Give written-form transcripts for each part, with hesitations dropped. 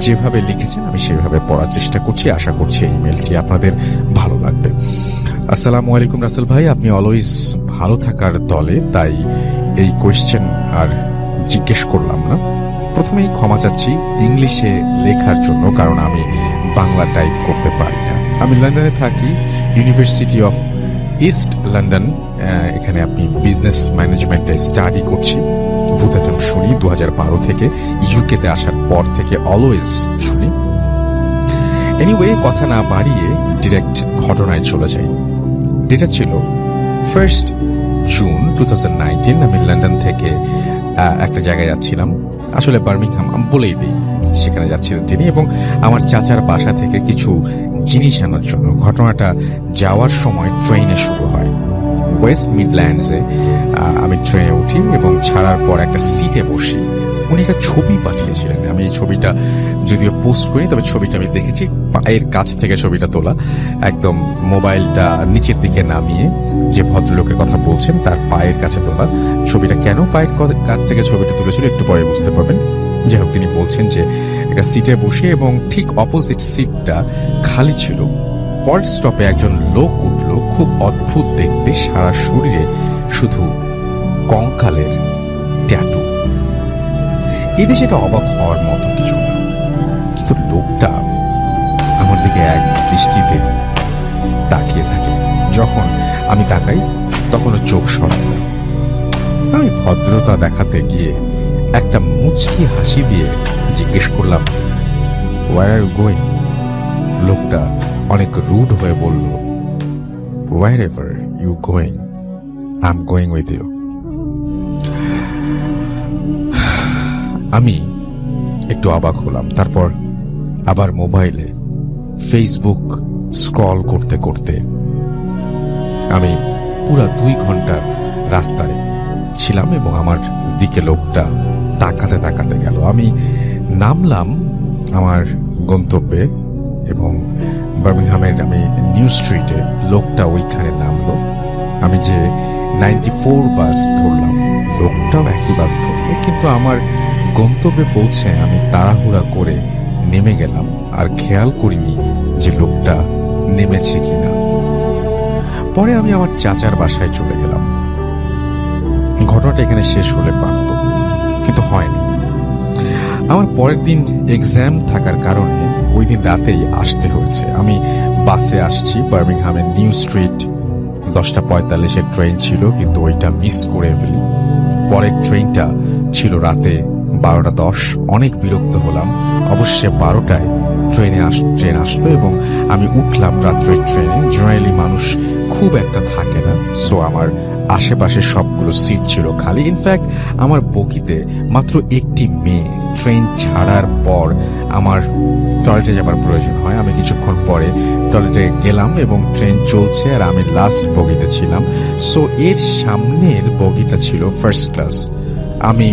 যেভাবে লিখেছেন আমি সেভাবে পড়ার চেষ্টা করছি। আশা করছি এই ইমেলটি আপনাদের ভালো লাগবে। আসসালামু আলাইকুম রাসেল ভাই, আপনি অলওয়েজ ভালো থাকার দলে, তাই এই কোয়েশ্চেন আর জিজ্ঞেস করলাম না। প্রথমেই ক্ষমা চাচ্ছি ইংলিশে লেখার জন্য, কারণ আমি বাংলা টাইপ করতে পারি না। আমি লন্ডনে থাকি, ইউনিভার্সিটি অফ ইস্ট লন্ডন। এখানে আপনি বিজনেস ম্যানেজমেন্টে স্টাডি করছি। ভূত এফএম শুনি 2012 থেকে, ইউকেতে আসার পর থেকে অলওয়েজ শুনি। এনিওয়ে, কথা না বাড়িয়ে ডিরেক্ট ঘটনায় চলে যাই। ডেটা ছিল 1 জুন 2019। আমি লন্ডন থেকে একটা জায়গায় যাচ্ছিলাম, আসলে বার্মিংহাম আমি বলেই দিই, সেখানে যাচ্ছিলেন তিনি, এবং আমার চাচার বাসা থেকে কিছু জিনিস আনার জন্য। ঘটনাটা যাওয়ার সময় ট্রেনে শুরু হয়। ওয়েস্ট মিডল্যান্ডসে আমি ট্রেনে উঠি এবং ছাড়ার পর একটা সিটে বসি। উনি একটা ছবি পাঠিয়েছিলেন। আমি এই ছবিটা যদিও পোস্ট করি, তবে ছবিটা আমি দেখেছি পায়ের কাছ থেকে ছবিটা তোলা, একদম মোবাইলটা নিচের দিকে নামিয়ে যে ভদ্রলোকের কথা বলছেন তার পায়ের কাছে তোলা ছবিটা। কেন পায়ের কাছ থেকে ছবিটা তুলেছিল একটু পরে বুঝতে পারবেন। যাই হোক, তিনি বলছেন যে একটা সিটে বসে এবং ঠিক অপোজিট সিটটা খালি ছিল। পরের স্টপে একজন লোক উঠল, খুব অদ্ভুত দেখতে, সারা শরীরে শুধু কঙ্কালের ট্যাটু। এদেশে এটা অবাক হওয়ার মতো কিছু না, কিন্তু লোকটা আমার দিকে এক দৃষ্টিতে তাকিয়ে থাকে। যখন আমি তাকাই তখনও চোখ সরায় না। আমি ভদ্রতা দেখাতে গিয়ে একটা মুচকি হাসি দিয়ে জিজ্ঞেস করলাম, হোয়ার আর ইউ গোয়িং? লোকটা অনেক রুড হয়ে বলল, wherever you going, I am going with you. আমি একটু অবাক হলাম। তারপর আবার মোবাইলে ফেসবুক স্ক্রল করতে করতে আমি পুরা 2 ঘন্টার রাস্তায় ছিলাম এবং আমার দিকে লোকটা তাকাতে তাকাতে গেল। আমি নামলাম আমার গন্তব্যে এবং বার্মিংহামের আমি নিউ স্ট্রিটে, লোকটা ওইখানে নামলো। আমি যে 94 বাস ধরলাম, লোকটাও একই বাস ধরলো, কিন্তু আমার গন্তব্যে পৌঁছে আমি তাড়াহুড়া করে নেমে গেলাম আর খেয়াল করিনি যে লোকটা নেমেছে কিনা। পরে আমি আমার চাচার বাসায় চলে গেলাম। ঘটনাটা এখানে শেষ হলে পারত, কিন্তু হয়নি। আমার পরের দিন এক্সাম থাকার কারণে ওই দিন রাতেই আসতে হয়েছে। আমি বাসে আসছি বার্মিংহামের নিউ স্ট্রিট। 10:45 ট্রেন ছিল, কিন্তু ওইটা মিস করে ফেলি। পরের ট্রেনটা ছিল রাতে 12:10। অনেক বিরক্ত হলাম। অবশ্যই 12টায় ট্রেন আসলো এবং আমি উঠলাম রাত্রের ট্রেনে। জেনারেলি মানুষ খুব একটা থাকে না, সো আমার আশেপাশে সবগুলো সিট ছিল খালি। ইনফ্যাক্ট আমার বগিতে মাত্র একটি মেয়ে। ট্রেন ছাড়ার পর আমার টয়লেটে যাবার প্রয়োজন হয়। আমি কিছুক্ষণ পরে টয়লেটে গেলাম এবং ট্রেন চলছে আর আমি লাস্ট বগিতে ছিলাম। সো এর সামনের বগিটা ছিল ফার্স্ট ক্লাস। আমি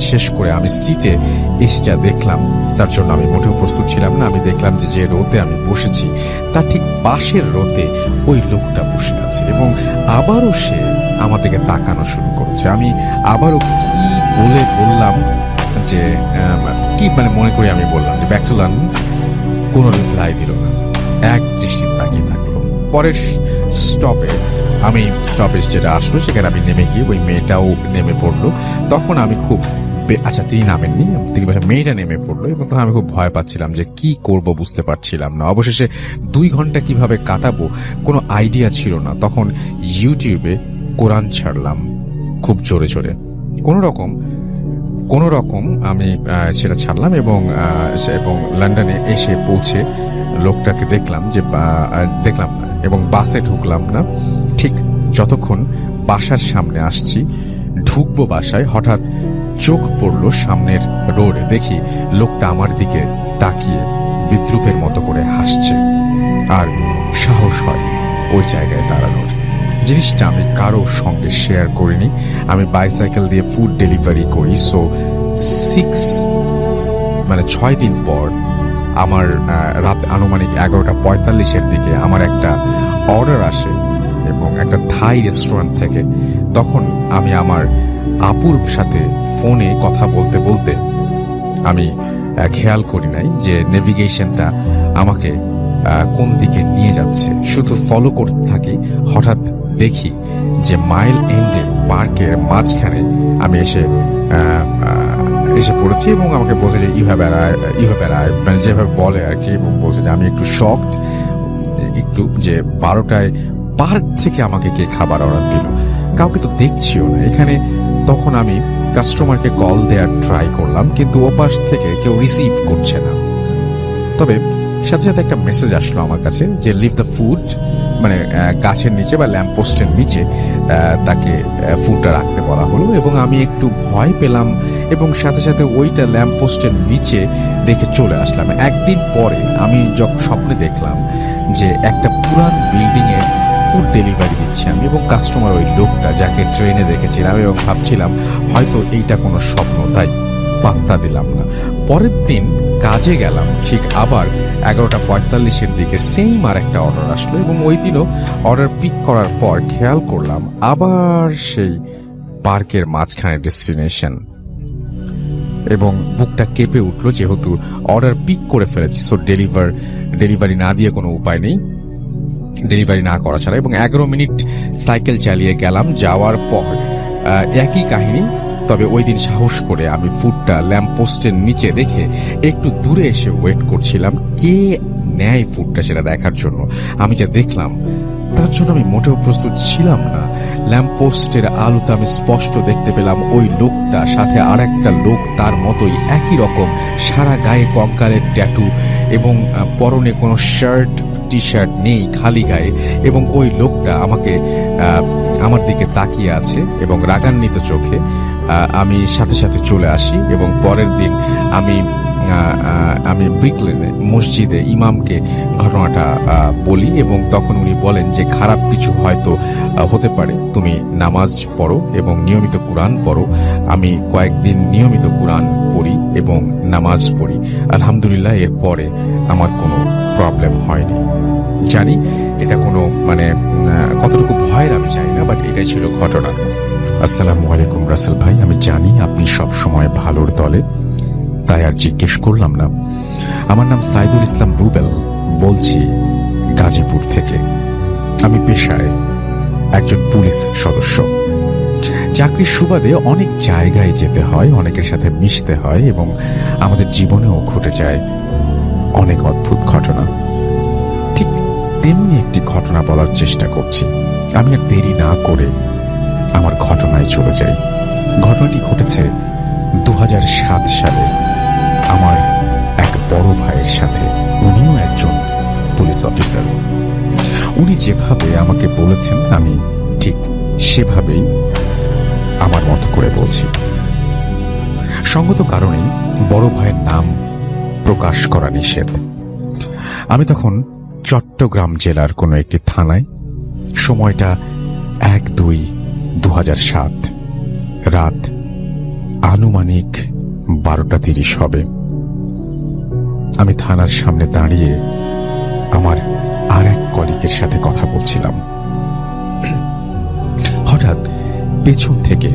শেষ করে আমি সিটে এসে যা দেখলাম তার জন্য আমি মোটেও প্রস্তুত ছিলাম না। আমি দেখলাম যে রোতে আমি বসেছি তার ঠিক পাশের রোতে ওই লোকটা বসে আছে এবং আবারও সে আমার দিকে তাকানো শুরু করেছে। আমি আবারও কি বললাম যে কি মনে করি আমি বললাম যে ব্যাক টু লন্ডন। কোনো রিপ্লাই দিল না, এক দৃষ্টিতে তাকিয়ে থাকলো। পরের স্টপে আমি স্টপেজ যেটা আসলো সেখানে আমি নেমে গিয়ে ওই মেয়েটাও নেমে পড়লো। তখন আমি খুব আচ্ছা তিনি নামেননি, তিনি মেয়েটা নেমে পড়লো এবং তখন আমি খুব ভয় পাচ্ছিলাম যে কি করব, বুঝতে পারছিলাম না। অবশেষে 2 ঘন্টা কিভাবে কাটাবো কোনো আইডিয়া ছিল না। তখন ইউটিউবে কোরআন ছাড়লাম খুব জোরে জোরে। কোনো রকম আমি সেটা ছাড়লাম এবং লন্ডনে এসে পৌঁছে লোকটাকে দেখলাম না এবং বাসে ঢুকলাম না। ঠিক যতক্ষণ বাসার সামনে আসছি, ঢুকবো বাসায়, হঠাৎ চোখ পড়লো সামনের রোডে। দেখি লোকটা আমার দিকে তাকিয়ে বিদ্রুপের মতো করে হাসছে। আর সাহস হয় ওই জায়গায় দাঁড়ানোর। জিনিসটা আমি কারো সঙ্গে শেয়ার করিনি। আমি বাইসাইকেল দিয়ে ফুড ডেলিভারি করি। সো 6 দিন পর আমার রাত আনুমানিক 11:45 দিকে আমার একটা অর্ডার আসে এবং একটা থাই রেস্টুরেন্ট থেকে। তখন আমি আমার আপুর সাথে ফোনে কথা বলতে বলতে আমি খেয়াল করি নাই যে নেভিগেশনটা আমাকে কোন দিকে নিয়ে যাচ্ছে, শুধু ফলো করতে থাকি। হঠাৎ দেখি যে মাইল এন্ডে পার্কের মাঝখানে আমি এসে পড়েছি এবং আমাকে বলছে যে ইউ হ্যাভ অ্যারাইভড, মানে যেভাবে বলে আর কি, এবং বলছে যে আমি একটু শকড, একটু যে 12টায় পার্ক থেকে আমাকে কে খাবার অর্ডার দিল, কাউকে তো দেখছিও না এখানে। তখন আমি কাস্টমারকে কল দেওয়ার ট্রাই করলাম, কিন্তু ওপাশ থেকে কেউ রিসিভ করছে না। তবে সাথে সাথে একটা মেসেজ আসলো আমার কাছে যে লিভ দ্য ফুড, মানে গাছের নিচে বা ল্যাম্প পোস্টের নিচে তাকে ফুডটা রাখতে বলা হলো, এবং আমি একটু ভয় পেলাম এবং সাথে সাথে ওইটা ল্যাম্প পোস্টের নিচে রেখে চলে আসলাম। একদিন পরে আমি যখন স্বপ্নে দেখলাম যে একটা পুরান বিল্ডিং এ ফুড ডেলিভারি দিচ্ছি আমি, এবং কাস্টমার ওই লোকটা যাকে ট্রেনে দেখেছিলাম, এবং ভাবছিলাম হয়তো এইটা কোনো স্বপ্ন, তাই পাত্তা দিলাম না। পরের দিন কাজে গেলাম, ঠিক আবার 11:45 দিকে সেম আর একটা অর্ডার আসলো, এবং ওই দিনও অর্ডার পিক করার পর খেয়াল করলাম আবার সেই পার্কের মাঝখানে ডেস্টিনেশন, এবং বুকটা কেঁপে উঠলো যেহেতু অর্ডার পিক করে ফেলেছি। সো ডেলিভারি না দিয়ে কোনো উপায় নেই, ডেলিভারি না করা ছাড়া। এবং 11 মিনিট সাইকেল চালিয়ে গেলাম, যাওয়ার পর একই কাহিনী। তবে ওই দিন সাহস করে আমি ফুডটা ল্যাম্প পোস্টের নিচে রেখে একটু দূরে এসে ওয়েট করছিলাম কে নেয় ফুডটা সেটা দেখার জন্য। আমি যা দেখলাম তার জন্য আমি মোটেও প্রস্তুত ছিলাম না। ল্যাম্প পোস্টের আলোতে আমি স্পষ্ট দেখতে পেলাম ওই লোকটা সাথে আর একটা লোক তার মতোই একই রকম, সারা গায়ে কঙ্কালের ট্যাটু, এবং পরনে কোনো শার্ট টি শার্ট নেই, খালি গায়ে, এবং ওই লোকটা আমার দিকে তাকিয়ে আছে এবং রাগান্বিত চোখে। আমি সাথে সাথে চলে আসি এবং পরের দিন আমি ব্রিকলেনে মসজিদে ইমামকে ঘটনাটা বলি, এবং তখন উনি বলেন যে খারাপ কিছু হয়তো হতে পারে, তুমি নামাজ পড়ো এবং নিয়মিত কুরআন পড়ো। আমি কয়েকদিন নিয়মিত কুরআন পড়ি এবং নামাজ পড়ি, আলহামদুলিল্লাহ এরপরে আমার কোনো প্রবলেম হয়নি। জানি এটা কোনো কতটুকু ভয়ের আমি জানি না, বাট এটাই ছিল ঘটনা। আসসালামু আলাইকুম রাসেল ভাই, আমি জানি আপনি সব সময় ভালোর দলে, তাই আর জিজ্ঞেস করলাম না। আমার নাম সাইদুল ইসলাম রুবেল, বলছি গাজীপুর থেকে। আমি পেশায় একজন পুলিশ সদস্য। চাকরির সুবাদে অনেক জায়গায় যেতে হয়, অনেকের সাথে মিশতে হয়, এবং আমাদের জীবনেও ঘটে যায় অনেক অদ্ভুত ঘটনা। ঠিক তেমনি একটি ঘটনা বলার চেষ্টা করছি। আমি আর দেরি না করে আমার ঘটনায় চলে যাই। ঘটনাটি ঘটেছে 2007 সালে আমার এক বড় ভাইয়ের সাথে। উনিও একজন পুলিশ অফিসার। উনি যেভাবে আমাকে বলেছেন আমি ঠিক সেভাবেই আমার মতো করে বলছি। সঙ্গত কারণেই বড় ভাইয়ের নাম প্রকাশ করা নিষেধ। আমি তখন চট্টগ্রাম জেলার কোনো একটি থানায়। সময়টা 1/2/2007 রাত আনুমানিক 12:30 হবে। আমি থানার সামনে দাঁড়িয়ে আমার আর এক কলিগের সাথে কথা বলছিলাম। হঠাৎ পেছন থেকে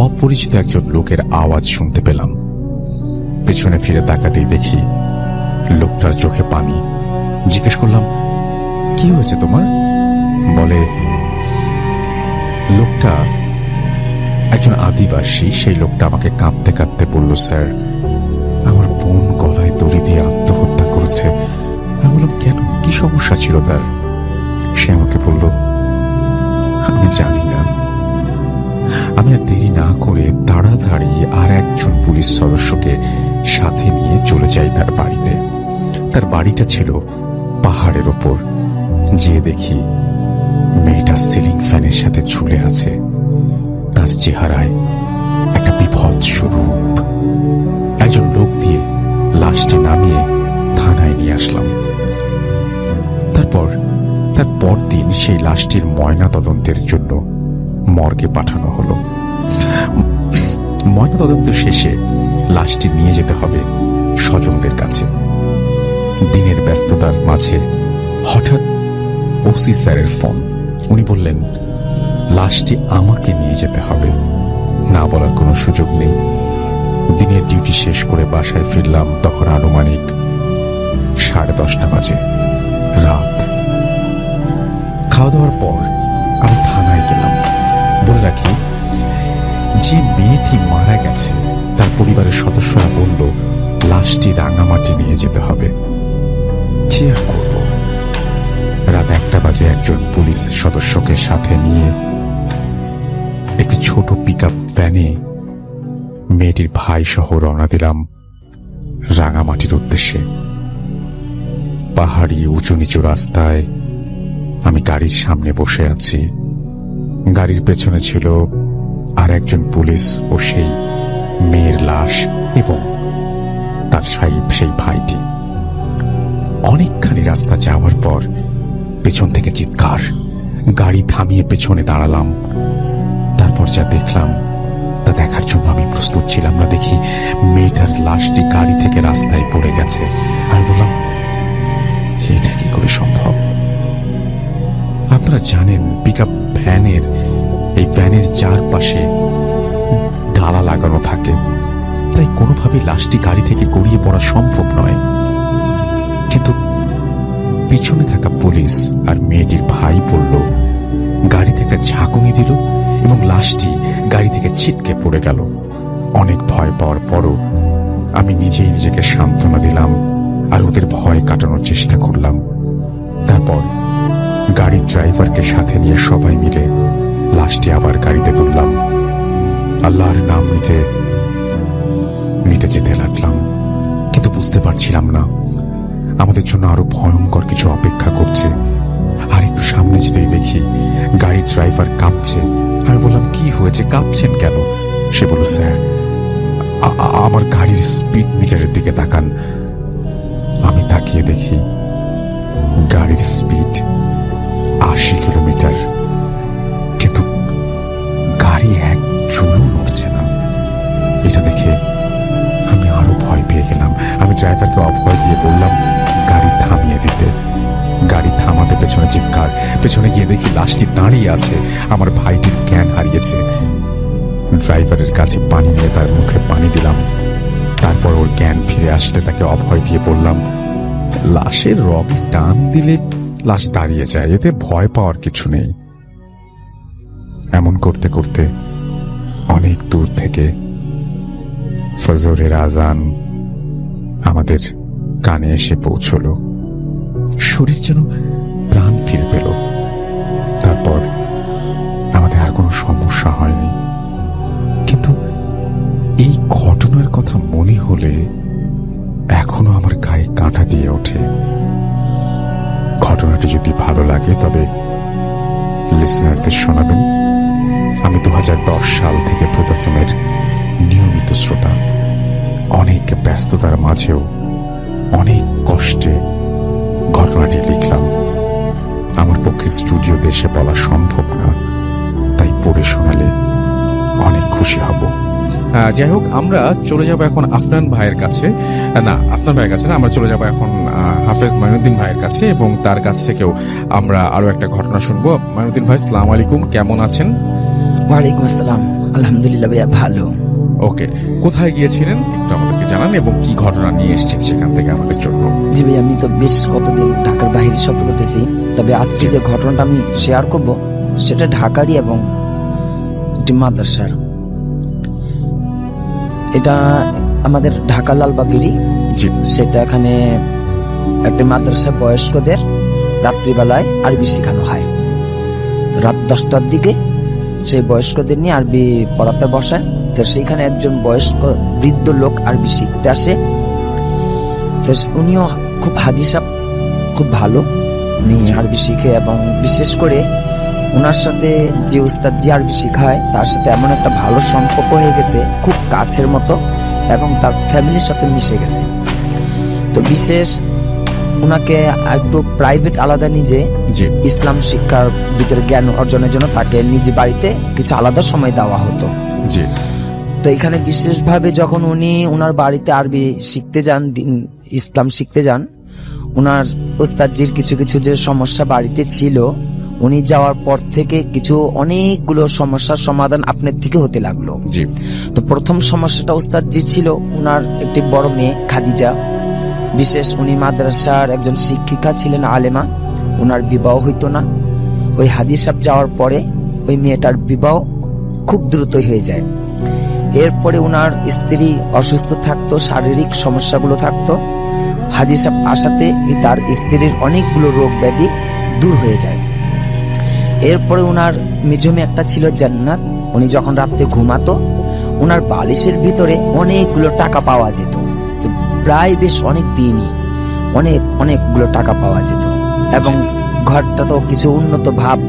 অপরিচিত একজন লোকের আওয়াজ শুনতে পেলাম। পেছনে ফিরে তাকাতেই দেখি লোকটার চোখে পানি। জিজ্ঞেস করলাম, কি হয়েছে তোমার? বলে, লোকটা একজন আদিবাসী। সেই লোকটা আমাকে কাঁদতে কাঁদতে বলল, স্যার আমার বোন গলায় দড়ি দিয়ে আত্মহত্যা করেছে। আমি বললাম, কেন, কি সমস্যা ছিল তার? সে আমাকে বলল, আমি জানি না। আমি আর দেরি না করে তাড়াতাড়ি আর একজন পুলিশ সদস্যকে সাথে নিয়ে চলে যাই তার বাড়িতে। তার বাড়িটা ছিল পাহাড়ের ওপর। যে দেখি মেয়েটা সিলিং ফ্যানের সাথে ঝুলে আছে। তার চেহারায় একটা বিভৎস রূপ। একজন লোক দিয়ে লাশটি নামিয়ে থানায় নিয়ে আসলাম। তার পরদিন সেই লাশটির ময়না তদন্তের জন্য মর্গে পাঠানো হলো। ময়না তদন্ত শেষে লাশটি নিয়ে যেতে হবে স্বজনদের কাছে। দিনের ব্যস্ততার মাঝে হঠাৎ ওসি স্যারের ফোন। উনি বললেন, লাশটি আমাকে নিয়ে যেতে হবে, না বলার কোনো সুযোগ নেই। দিনের ডিউটি শেষ করে বাসায় ফিরলাম তখন আনুমানিক 10:30 বাজে, রাত। খাওয়া দাওয়ার পর আমি থানায় গেলাম। বলে রাখি, যে মেয়েটি মারা গেছে তার পরিবারের সদস্যরা বলল লাশটি রাঙামাটি নিয়ে যেতে হবে। কি আর করব? রাত 1টা বাজে একজন পুলিশ সদস্যকে সাথে নিয়ে একটি ছোট পিকআপ ভ্যানে মেয়েটির ভাই সহ রওনা দিলাম রাঙামাটির উদ্দেশ্যে। পাহাড়ি উঁচু নিচু রাস্তায় আমি গাড়ির সামনে বসে আছি। গাড়ির পেছনে ছিল আর একজন পুলিশ ও সেই মেয়ের লাশ এবং তার সেই ভাইটি। অনেকখানি রাস্তা যাওয়ার পর পেছন থেকে চিৎকার। গাড়ি থামিয়ে পেছনে দাঁড়ালাম। তারপর যা দেখলাম তা দেখার জন্য আমি প্রস্তুত ছিলাম না। দেখি মেয়েটার লাশটি গাড়ি থেকে রাস্তায় পড়ে গেছে। আমি বললাম, এটা কি করে সম্ভব? আপনারা জানেন, পিকআপ ভ্যানের চারপাশে ডালা লাগানো থাকে, তাই কোনোভাবে লাশটি গাড়ি থেকে গড়িয়ে পড়া সম্ভব নয়। কিন্তু পিছনে থাকা পুলিশ আর মেয়েটির ভাই বলল গাড়িতে একটা ঝাঁকুনি দিল এবং লাশটি গাড়ি থেকে ছিটকে পড়ে গেল। অনেক ভয় পাওয়ার পরও আমি নিজেই নিজেকে সান্ত্বনা দিলাম আর ওদের ভয় কাটানোর চেষ্টা করলাম। তারপর গাড়ির ড্রাইভারকে সাথে নিয়ে সবাই মিলে লাশটি আবার গাড়িতে তুললাম। আল্লাহর নাম নিতে নিতে যেতে লাগলাম, কিন্তু বুঝতে পারছিলাম না আমাদের জন্য আরো ভয়ঙ্কর কিছু অপেক্ষা করছে। আর একটু সামনে যেতেই দেখি গাড়ির ড্রাইভার কাঁপছে। আমি বললাম, কি হয়েছে, কাঁপছেন কেন? সে বলল, স্যার, আমার গাড়ির স্পিড মিটারের দিকে তাকান। আমি তাকিয়ে দেখি গাড়ির স্পিড 80 কিলোমিটার, কিন্তু গাড়ি এক চুলও নড়ছে না। এটা দেখে আমি আরো ভয় পেয়ে গেলাম। আমি ড্রাইভারকে অভয় দিয়ে বললাম গাড়ি থামিয়ে দিতে। গাড়ি থামাতে পেছনে চিৎকার। পেছনে গিয়ে দেখি লাশটি দাঁড়িয়ে আছে। আমার ভাইটির জ্ঞান হারিয়েছে। ড্রাইভারের কাছে পানি নিয়ে তার মুখে পানি দিলাম। তারপর ওর জ্ঞান ফিরে আসলে তাকে অভয় দিয়ে বললাম, লাশের রগে টান দিলে লাশ দাঁড়িয়ে যায়, এতে ভয় পাওয়ার কিছু নেই। এমন করতে করতে অনেক দূর থেকে ফজরের আজান আমাদের কানে এসে পৌঁছল। শরীর যেন প্রাণ ফিরে পেল। তারপর আমাদের আর কোনো সমস্যা হয়নি। কিন্তু এই ঘটনার কথা মনে হলে এখনো আমার গায়ে কাঁটা দিয়ে ওঠে। ঘটনাটি যদি ভালো লাগে তবে লিসনারদের শোনাবেন। আমি 2010 সাল থেকে প্রথমের নিয়মিত শ্রোতা। অনেক ব্যস্ততার মাঝেও অনেক কষ্টে ঘটনাটি লিখলাম। আমার পক্ষে স্টুডিও দেশে বলা সম্ভব না, তাই পড়ে শোনালে অনেক খুশি হব। যাই হোক, আমরা চলে যাব এখন আফনান ভাইয়ের কাছে। আফনান ভাইয়ের কাছে না, আমরা চলে যাব এখন হাফেজ মাইনুদ্দিন ভাইয়ের কাছে এবং তার কাছ থেকেও আমরা আরো একটা ঘটনা শুনবো। মাইনুদ্দিন ভাই, আসসালামু আলাইকুম, কেমন আছেন? ওয়ালাইকুম আসসালাম, আলহামদুলিল্লাহ ভাইয়া, ভালো। ওকে, কোথায় গিয়েছিলেন একটু আমাদেরকে জানান এবং কি ঘটনা নিয়ে এসেছেন সেখান থেকে আমাদের জন্য। জি ভাই, আমি তো বেশ কতদিন ঢাকার বাইরে সফর করতেছি, তবে আজকে যে ঘটনাটা আমি শেয়ার করব সেটা ঢাকারই এবং একটি মাদ্রাসার। এটা আমাদের ঢাকা লালবাগেরই। সেটা এখানে একটা মাদ্রাসা, বয়স্কদের রাত্রিবেলায় আরবি শেখানো হয়। রাত 10টার দিকে সেই বয়স্কদের নিয়ে আরবি পড়াতে বসায়। তো সেইখানে একজন বয়স্ক বৃদ্ধ লোক আরবি শিখতে আসে। তো উনিও খুব হাদিস খুব ভালো, উনি আরবি শিখে এবং বিশেষ করে ওনার সাথে যে উস্তাদ যে আরবি শিখায় তার সাথে এমন একটা ভালো সম্পর্ক হয়ে গেছে, খুব কাছের মতো, এবং তার ফ্যামিলির সাথে মিশে গেছে। তো বিশেষ ওনাকে একটু প্রাইভেট আলাদা নিজে ইসলাম শিক্ষার ভিতরে জ্ঞান অর্জনের জন্য তাকে নিজে বাড়িতে কিছু আলাদা সময় দেওয়া হতো। তো এখানে বিশেষভাবে যখন উনি ওনার বাড়িতে আরবি শিখতে যান, ইসলাম শিখতে যান, ওনার উস্তাদজির কিছু কিছু যে সমস্যা বাড়িতে ছিল উনি যাওয়ার পর থেকে কিছু অনেকগুলো সমস্যার সমাধান আপনার থেকে হতে লাগলো। জি। তো প্রথম সমস্যাটা ওস্তাদজি ছিল, উনার একটি বড় মেয়ে খাদিজা, বিশেষ উনি মাদ্রাসার একজন শিক্ষিকা ছিলেন, আলেমা। উনার বিবাহ হইতো না। ওই হাজি সাহেব যাওয়ার পরে ওই মেয়েটার বিবাহ খুব দ্রুতই হয়ে যায়। এরপরে উনার স্ত্রী অসুস্থ থাকতো, শারীরিক সমস্যাগুলো থাকতো। হাজি সাহেব আসাতে তার স্ত্রীর অনেকগুলো রোগ ব্যাধি দূর হয়ে যায়। এরপরে উনার মেজমে একটা ছিল জান্নাত। উনি যখন রাত্রে ঘুমাতো, উনার বালিশের ভিতরে অনেকগুলো টাকা পাওয়া যেত। তো প্রায় বেশ অনেক দিনই অনেকগুলো টাকা পাওয়া যেত। এবং ঘরটা তো কিছু উন্নত ভাব,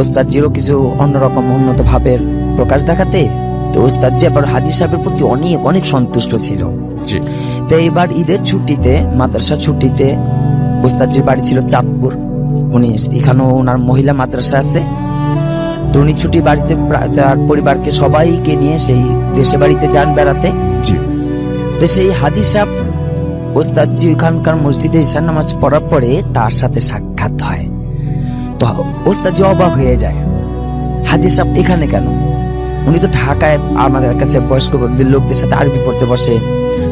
ওস্তাদজিরও কিছু অন্যরকম উন্নত ভাবের প্রকাশ দেখাতে, তো ওস্তাদজি আবার হাজি সাহেবের প্রতি অনেক সন্তুষ্ট ছিল। তো এইবার ঈদের ছুটিতে, মাদ্রাসা ছুটিতে, ওস্তাদজির বাড়ি ছিল চাঁদপুর। উনি এখানেও ওনার মহিলা মাদ্রাসা আছে। তো উনি ছুটি বাড়িতে তার পরিবারকে সবাইকে নিয়ে সেই দেশে বাড়িতে যান বেড়াতে। তো সেই হাজি সাহেব ওস্তাদজি ওইখানকার মসজিদে ঈশার নামাজ পড়ার পরে তার সাথে সাক্ষাৎ হয়। তো ওস্তাদজি অবাক হয়ে যায়, হাজি সাহেব এখানে কেন? উনি তো ঢাকায় আমাদের কাছে বয়স্ক লোকদের সাথে আরবি পড়তে বসে,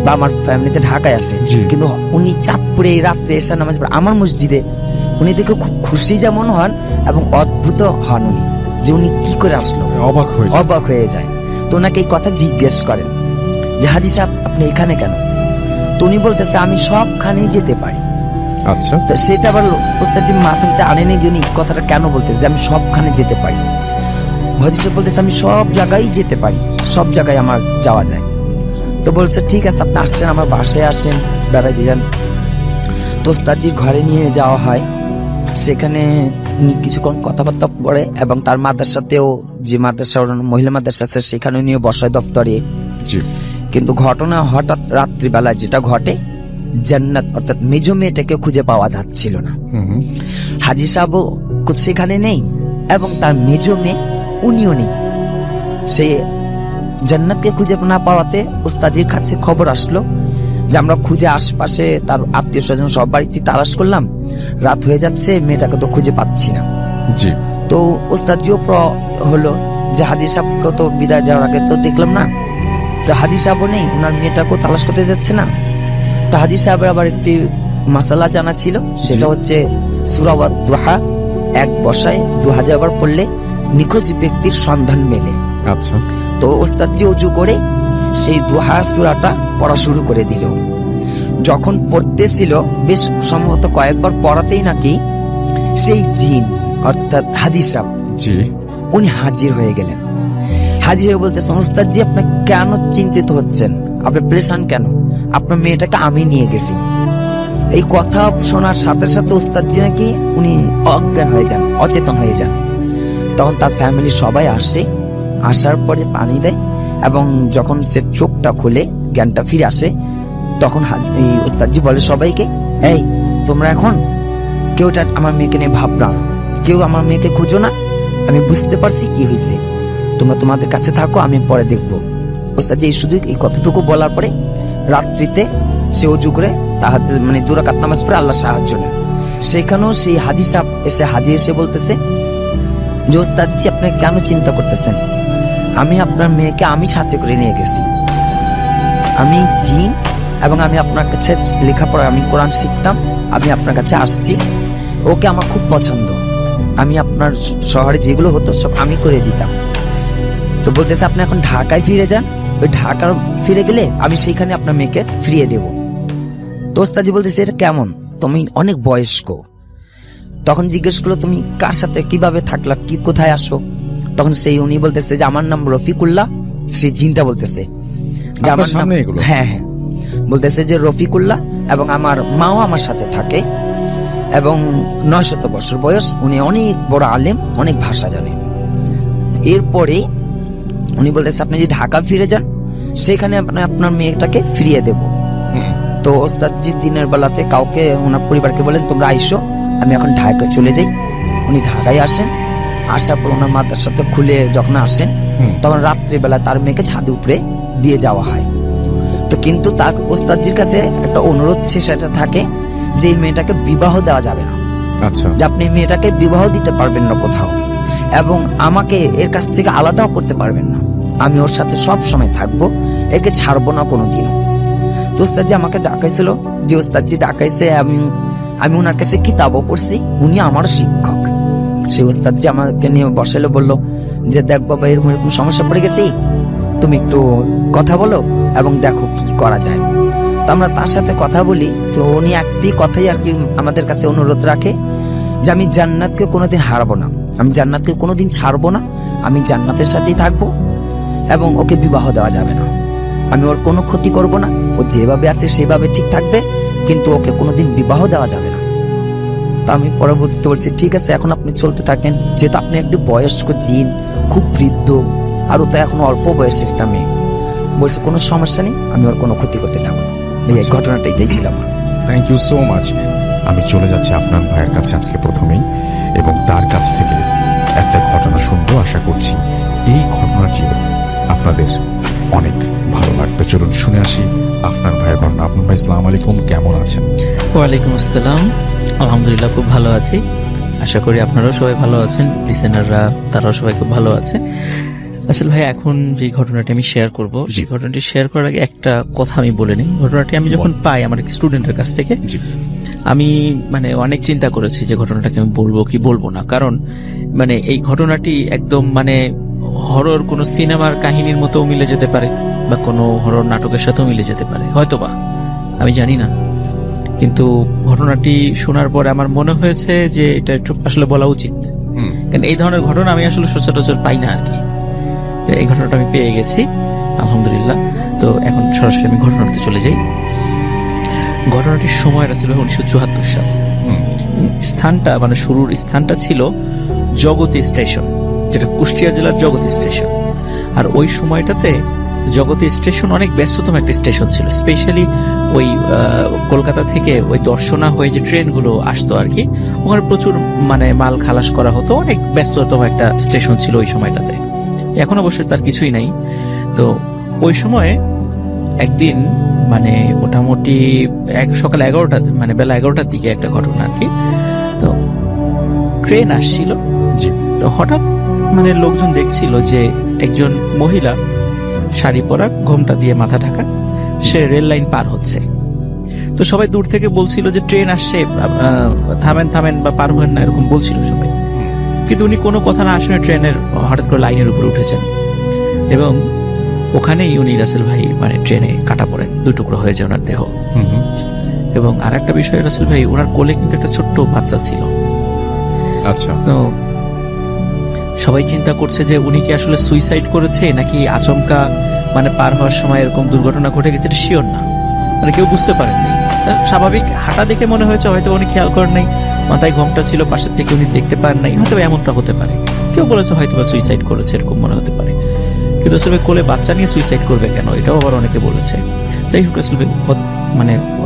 বা আমার ফ্যামিলিতে ঢাকায় আসে, কিন্তু উনি চাঁদপুরে রাত্রে ঈশার নামাজ পড়ে আমার মসজিদে। উনি দেখে খুব খুশি যেমন হন এবং অদ্ভুত হন উনি, যে উনি কি করে আসলো, অবাক হয়ে যায়। তো ওনাকে এই কথা জিজ্ঞেস করেন যে হাজি সাহেব আপনি এখানে কেন? তো উনি বলতেছে আমি সবখানেই যেতে পারি। আচ্ছা। তো সেটা আবার ওস্তাদজি মাথাতে আনেনি যে উনি কথাটা কেন বলতেছে আমি সবখানে যেতে পারি। হাজি সাহেব বলতেছে আমি সব জায়গায় যেতে পারি, সব জায়গায় আমার যাওয়া যায়। তো বলছে ঠিক আছে, আপনি আসছেন আমার বাসায় আসেন, বেড়াইতে যান। তো ওস্তাদজির ঘরে নিয়ে যাওয়া হয়। সেখানে কিছুক্ষণ কথাবার্তা পড়ে এবং তার মাদ্রাসাতেও, যে মাদ্রাসা মহিলা মাদ্রাসা আছে সেখানে নিয়ে বসায় দফতরে। কিন্তু ঘটনা হঠাৎ রাত্রিবেলায় যেটা ঘটে, জান্নাত অর্থাৎ মেজো মেয়েটাকে খুঁজে পাওয়া যাচ্ছিল না। হাজি সাহেব সেখানে নেই এবং তার মেজো মেয়ে উনিও নেই। সে জান্নাতকে খুঁজে না পাওয়াতে ওস্তাদের কাছে খবর আসলো যে আমরা খুঁজে আশপাশে তার আত্মীয় স্বজন সব বাড়িতে তালাশ করলাম, রাত হয়ে যাচ্ছে, মেয়েটাকে তো খুঁজে পাচ্ছি না। তো ওস্তাদজিও হলো যে হাজি সাহেবকে তো বিদায় যাওয়ার আগে তো দেখলাম না, তো হাজি সাহেবও নেই, ওনার মেয়েটাকেও তালাশ করতে যাচ্ছে না। তো হাজি সাহেবের আবার একটি মাসালা জানা ছিল, সেটা হচ্ছে সূরা ওয়াদ-দুহা এক বসায় 2000 বার পড়লে নিখোঁজ ব্যক্তির সন্ধান মেলে। আচ্ছা। তো ওস্তাদজি ওযু করে সেই দুহা সূরাটা পড়া শুরু করে দিল। যখন পড়তেছিল বেশ সম্ভবত কয়েকবার পড়াতেই নাকি সেই জিন অর্থাৎ হাজি সাহেব উনি হাজির হয়ে গেলেন। হাজির হয়ে বলতেছেন ওস্তাদজি আপনি কেন চিন্তিত হচ্ছেন, আপনি পরেশান কেন? আপনার মেয়েটাকে আমি নিয়ে গেছি। এই কথা শোনার সাথে সাথে ওস্তাদজি নাকি উনি অজ্ঞান হয়ে যান, অচেতন হয়ে যান। তখন তার ফ্যামিলি সবাই আসে, আসার পরে পানি দেয় এবং যখন সে চোখটা খুলে জ্ঞানটা ফিরে আসে, তখন ওস্তাদজি বলে সবাইকে, এই তোমরা এখন কেউ আমার মেয়েকে নিয়ে ভাবনা, কেউ আমার মেয়েকে খুঁজো না, আমি বুঝতে পারছি কি হয়েছে, তোমরা তোমাদের কাছে থাকো, আমি পরে দেখবো। ওস্তাদজি শুধু এই কথাটুকু বলার পরে রাত্রিতে সে ওযু করে তাহাজ্জুদ মানে 2 রাকাত নামাজ পড়ে আল্লাহ সাহায্য নেন। সেখানেও সেই হাজি সাহেব এসে বলতেছে যে ওস্তাদজি আপনি কেন চিন্তা করতেছেন, আমি আপনার মেয়েকে আমি সাথে করে নিয়ে গেছি, আমি জিন এবং আমি আপনার কাছে লেখাপড়া, আমি কোরআন শিখতাম, আমি আপনার কাছে আসছি, ওকে আমার খুব পছন্দ, আমি আপনার শহরে যেগুলো হতো সব আমি করে দিতাম। তো বলতেছে আপনি এখন ঢাকায় ফিরে যান, ওই ঢাকা ফিরে গেলে আমি সেইখানে আপনার মেয়েকে ফিরিয়ে দেব। তো ওস্তাদজি বলতেছে এটা কেমন, তুমি অনেক বয়স্ক। তখন জিজ্ঞেস করলো তুমি কার সাথে কিভাবে থাকলা, কি কোথায় আসো? তখন সেই উনি বলতেছে যে আমার নাম রফিকুল্লাহ। সেই জিনটা বলতেছে যে আমার নাম, হ্যাঁ হ্যাঁ, বলতেছে যে রফিকুল্লাহ এবং আমার মাও আমার সাথে থাকে এবং 900 বছর বয়স, উনি অনেক বড় আলেম, অনেক ভাষা জানে। এরপরে উনি বলতেছে আপনি যদি ঢাকা ফিরে যান সেখানে আপনার মেয়েটাকে ফিরিয়ে দেব। তো ওস্তাদজি দিনের বেলাতে কাউকে ওনার পরিবারকে বলেন তোমরা আইসো, আমি এখন ঢাকায় চলে যাই। উনি ঢাকায় আসেন, আসার পর ওনার মাদ্রাসাতে খুলে যখন আসেন তখন রাত্রিবেলা তার মেয়েকে ছাদের উপরে দিয়ে যাওয়া হয়। তো কিন্তু তার ওস্তাদজির কাছে একটা অনুরোধ সেটা থাকে যে এই মেয়েটাকে বিবাহ দেওয়া যাবে না, আচ্ছা, যে আপনি মেয়েটাকে বিবাহ দিতে পারবেন না কোথাও, এবং আমাকে এর কাছ থেকে আলাদাও করতে পারবেন না। আমি ওর সাথে সব সময় থাকবো, একে ছাড়বো না কোনোদিনও। তো ওস্তাদজি আমাকে ডাকাইছিল, যে ওস্তাদজি ডাকাইছে, আমি ওনার কাছে কিতাবও পড়ছি, উনি আমার শিক্ষক। সেই ওস্তাদজি আমাকে নিয়ে বসাইলো, বললো যে দেখ বাবা, এরকম এরকম সমস্যা পড়ে গেছি, তুমি একটু কথা বলো এবং দেখো কি করা যায়। তো আমরা তার সাথে কথা বলি। তো উনি একটি কথাই আর কি আমাদের কাছে অনুরোধ রাখে, যে আমি জান্নাতকে কোনোদিন হারাবো না, আমি জান্নাতকে কোনোদিন ছাড়বো না, আমি জান্নাতের সাথেই থাকবো, এবং ওকে বিবাহ দেওয়া যাবে না। আমি ওর কোনো ক্ষতি করব না, ও যেভাবে আছে সেভাবে ঠিক থাকবে, কিন্তু ওকে কোনোদিন বিবাহ দেওয়া যাবে না। তো আমি পরবর্তীতে বলছি, ঠিক আছে, এখন আপনি চলতে থাকেন, যেহেতু আপনি একটু বয়স্ক জিন, খুব বৃদ্ধ, আর ও তো এখন অল্প বয়সের একটা মেয়ে। বলছে কোনো সমস্যা নেই, আমি ওর কোনো ক্ষতি করতে যাবো না। এই ঘটনাটা এটাই ছিল আমার। Thank you so much. আমি চলে যাচ্ছি আফনান ভাইয়ের কাছে আজকে প্রথমেই, এবং তার কাছ থেকে একটা ঘটনা শুনবো। আশা করছি এই ঘটনাটিও আপনাদের অনেক ভালো লাগবে। চলুন শুনে আসি আফনান ভাইয়ের ঘটনা। আফনান ভাই, আসসালামু আলাইকুম, কেমন আছেন? ওয়ালাইকুম আসসালাম, আলহামদুলিল্লাহ খুব ভালো আছি। আশা করি আপনারাও সবাই ভালো আছেন, লিসেনাররা তারাও সবাই খুব ভালো আছে। আসলে ভাই, এখন যে ঘটনাটি আমি শেয়ার করব, সেই ঘটনাটি শেয়ার করার আগে একটা কথা আমি বলে নিই। ঘটনাটি আমি যখন পাই আমার স্টুডেন্টের কাছ থেকে, আমি অনেক চিন্তা করেছি যে ঘটনাটাকে আমি বলবো কি বলবো না। কারণ এই ঘটনাটি একদম হরর কোনো সিনেমার কাহিনীর মতো মিলে যেতে পারে, বা কোনো হরর নাটকের সাথেও মিলে যেতে পারে, হয়তোবা, আমি জানি না। কিন্তু ঘটনাটি শোনার পরে আমার মনে হয়েছে যে এটা একটু আসলে বলা উচিত, কারণ এই ধরনের ঘটনা আমি আসলে সচরাচর পাই না আর কি। তো এই ঘটনাটা আমি পেয়ে গেছি, আলহামদুলিল্লাহ। তো এখন সরাসরি আমি ঘটনাতে চলে যাই। ঘটনাটির সময় ছিল 1974 সাল। স্থানটা শুরুর স্থানটা ছিল জগতী স্টেশন, যেটা কুষ্টিয়া জেলার জগতী স্টেশন। আর ওই সময়টাতে জগতী স্টেশন অনেক ব্যস্ততম একটা স্টেশন ছিল। স্পেশালি ওই কলকাতা থেকে ওই দর্শনা হয়ে যে ট্রেনগুলো আসতো আর কি, ওখানে প্রচুর মাল খালাস করা হতো। অনেক ব্যস্ততম একটা স্টেশন ছিল ওই সময়টাতে। এখন অবশ্যই তার কিছুই নাই। তো ওই সময় একদিন মোটামুটি সকাল 11টা বেলা 11টার দিকে একটা ঘটনা আর কি। তো ট্রেন আসছিল, তো হঠাৎ লোকজন দেখছিল যে একজন মহিলা, শাড়ি পরা, ঘোমটা দিয়ে মাথা ঢাকা, সে রেল লাইন পার হচ্ছে। তো সবাই দূর থেকে বলছিল যে ট্রেন আসছে, থামেন থামেন বা পার হবেন না, এরকম বলছিল সবাই। কিন্তু উনি কোনো কথা না শুনে ট্রেনের হঠাৎ করে লাইনের উপরে উঠেছেন, এবং ওখানেই উনি রাসেল ভাই ট্রেনে কাটা পড়েন, দুটুকরো হয়ে যায় ওনার দেহ। এবং আর একটা বিষয় রাসেল ভাই, ওনার কোলে কিন্তু একটা ছোট্ট বাচ্চা ছিল। আচ্ছা। তো সবাই চিন্তা করছে যে উনি কি আসলে সুইসাইড করেছে, নাকি আচমকা পার হওয়ার সময় এরকম দুর্ঘটনা ঘটে গেছে, এটা শিওর না, কেউ বুঝতে পারেননি। স্বাভাবিক হাঁটা দেখে মনে হয়েছে হয়তো উনি খেয়াল করেন নাই, মাথায় ঘোমটা ছিল, পাশের থেকে উনি দেখতে পারেন নাই, হয়তো এমনটা হতে পারে। কেউ বলেছে হয়তো বা সুইসাইড করেছে, এরকম মনে হতে পারে। কিন্তু আসলে কোলে বাচ্চা নিয়ে সুইসাইড করবে কেন, এটাও আবার অনেকে বলেছে। যাই হোক, আসলে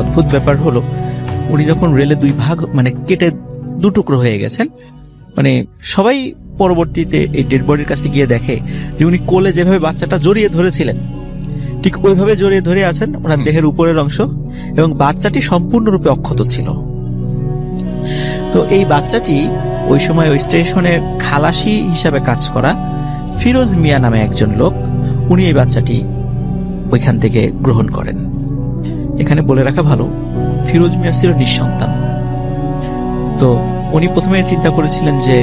অদ্ভুত ব্যাপার হলো, উনি যখন রেলে দুই ভাগ কেটে দুটুকরো হয়ে গেছেন, সবাই পরবর্তীতে এই ডেড বডির কাছে গিয়ে দেখে যে উনি কোলে যেভাবে বাচ্চাটা জড়িয়ে ধরেছিলেন, ঠিক ওইভাবে জড়িয়ে ধরে আছেন ওনার দেহের উপরের অংশ, এবং বাচ্চাটি সম্পূর্ণরূপে অক্ষত ছিল। তো এই বাচ্চাটি ওই সময় ওই স্টেশনে খালাসি হিসাবে কাজ করা ফিরোজ মিয়া নামে একজন লোক, উনি এই বাচ্চাটি ওইখান থেকে গ্রহণ করেন। এখানে বলে রাখা ভালো, ফিরোজ মিয়া ছিল নিঃসন্তান। তো উনি প্রথমে চিন্তা করেছিলেন যে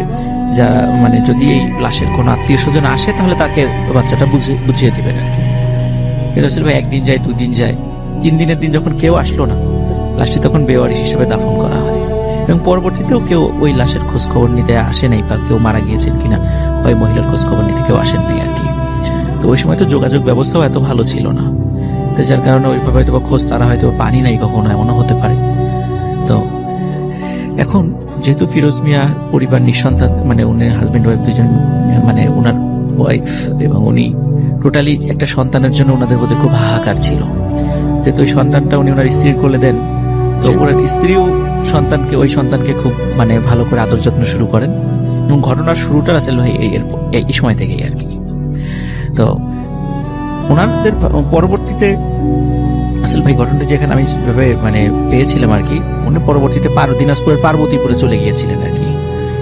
যদি এই লাশের কোনো আত্মীয় স্বজন আসে তাহলে তাকে বাচ্চাটা বুঝিয়ে দিবেন আর কি। কিন্তু আসলে ভাই, একদিন যায়, 2 দিন যায়, 3 দিনের দিন যখন কেউ আসলো না, লাশটি তখন বেওয়ারিশ হিসেবে দাফন করা হয়। এবং পরবর্তীতেও কেউ ওই লাশের খোঁজ খবর নিতে আসে নাই, বা কেউ মারা গিয়েছেন কিনা ওই মহিলার খোঁজ খবর নিতে কেউ আসেন নাই আর কি। তো ওই সময় তো যোগাযোগ ব্যবস্থাও এত ভালো ছিল না, তো যার কারণে ওইভাবে হয়তো খোঁজ তারা হয়তো পানি নাই কখনো, এমনও হতে পারে। তো এখন যেহেতু ফিরোজ মিয়া পরিবার নিঃসন্তান, উনি হাজবেন্ড ওয়াইফ দুজন, ওনার ওয়াইফ এবং উনি টোটালি একটা সন্তানের জন্য ওনাদের মধ্যে খুব হাহাকার ছিল। যেহেতু ওই সন্তানটা উনি ওনার স্ত্রীর কোলে দেন, তো ওনার স্ত্রীও ওই সন্তানকে খুব ভালো করে আদর যত্ন শুরু করেন। এবং ঘটনার শুরুটা আসলে ভাই এই সময় থেকেই আর কি। তো ওনাদের পরবর্তীতে আসলে ভাই ঘটনাটা যেখানে আমি যেভাবে মানে পেয়েছিলাম আর কি, উনি পরবর্তীতে দিনাজপুরের পার্বতীপুরে চলে গিয়েছিলেন আর কি।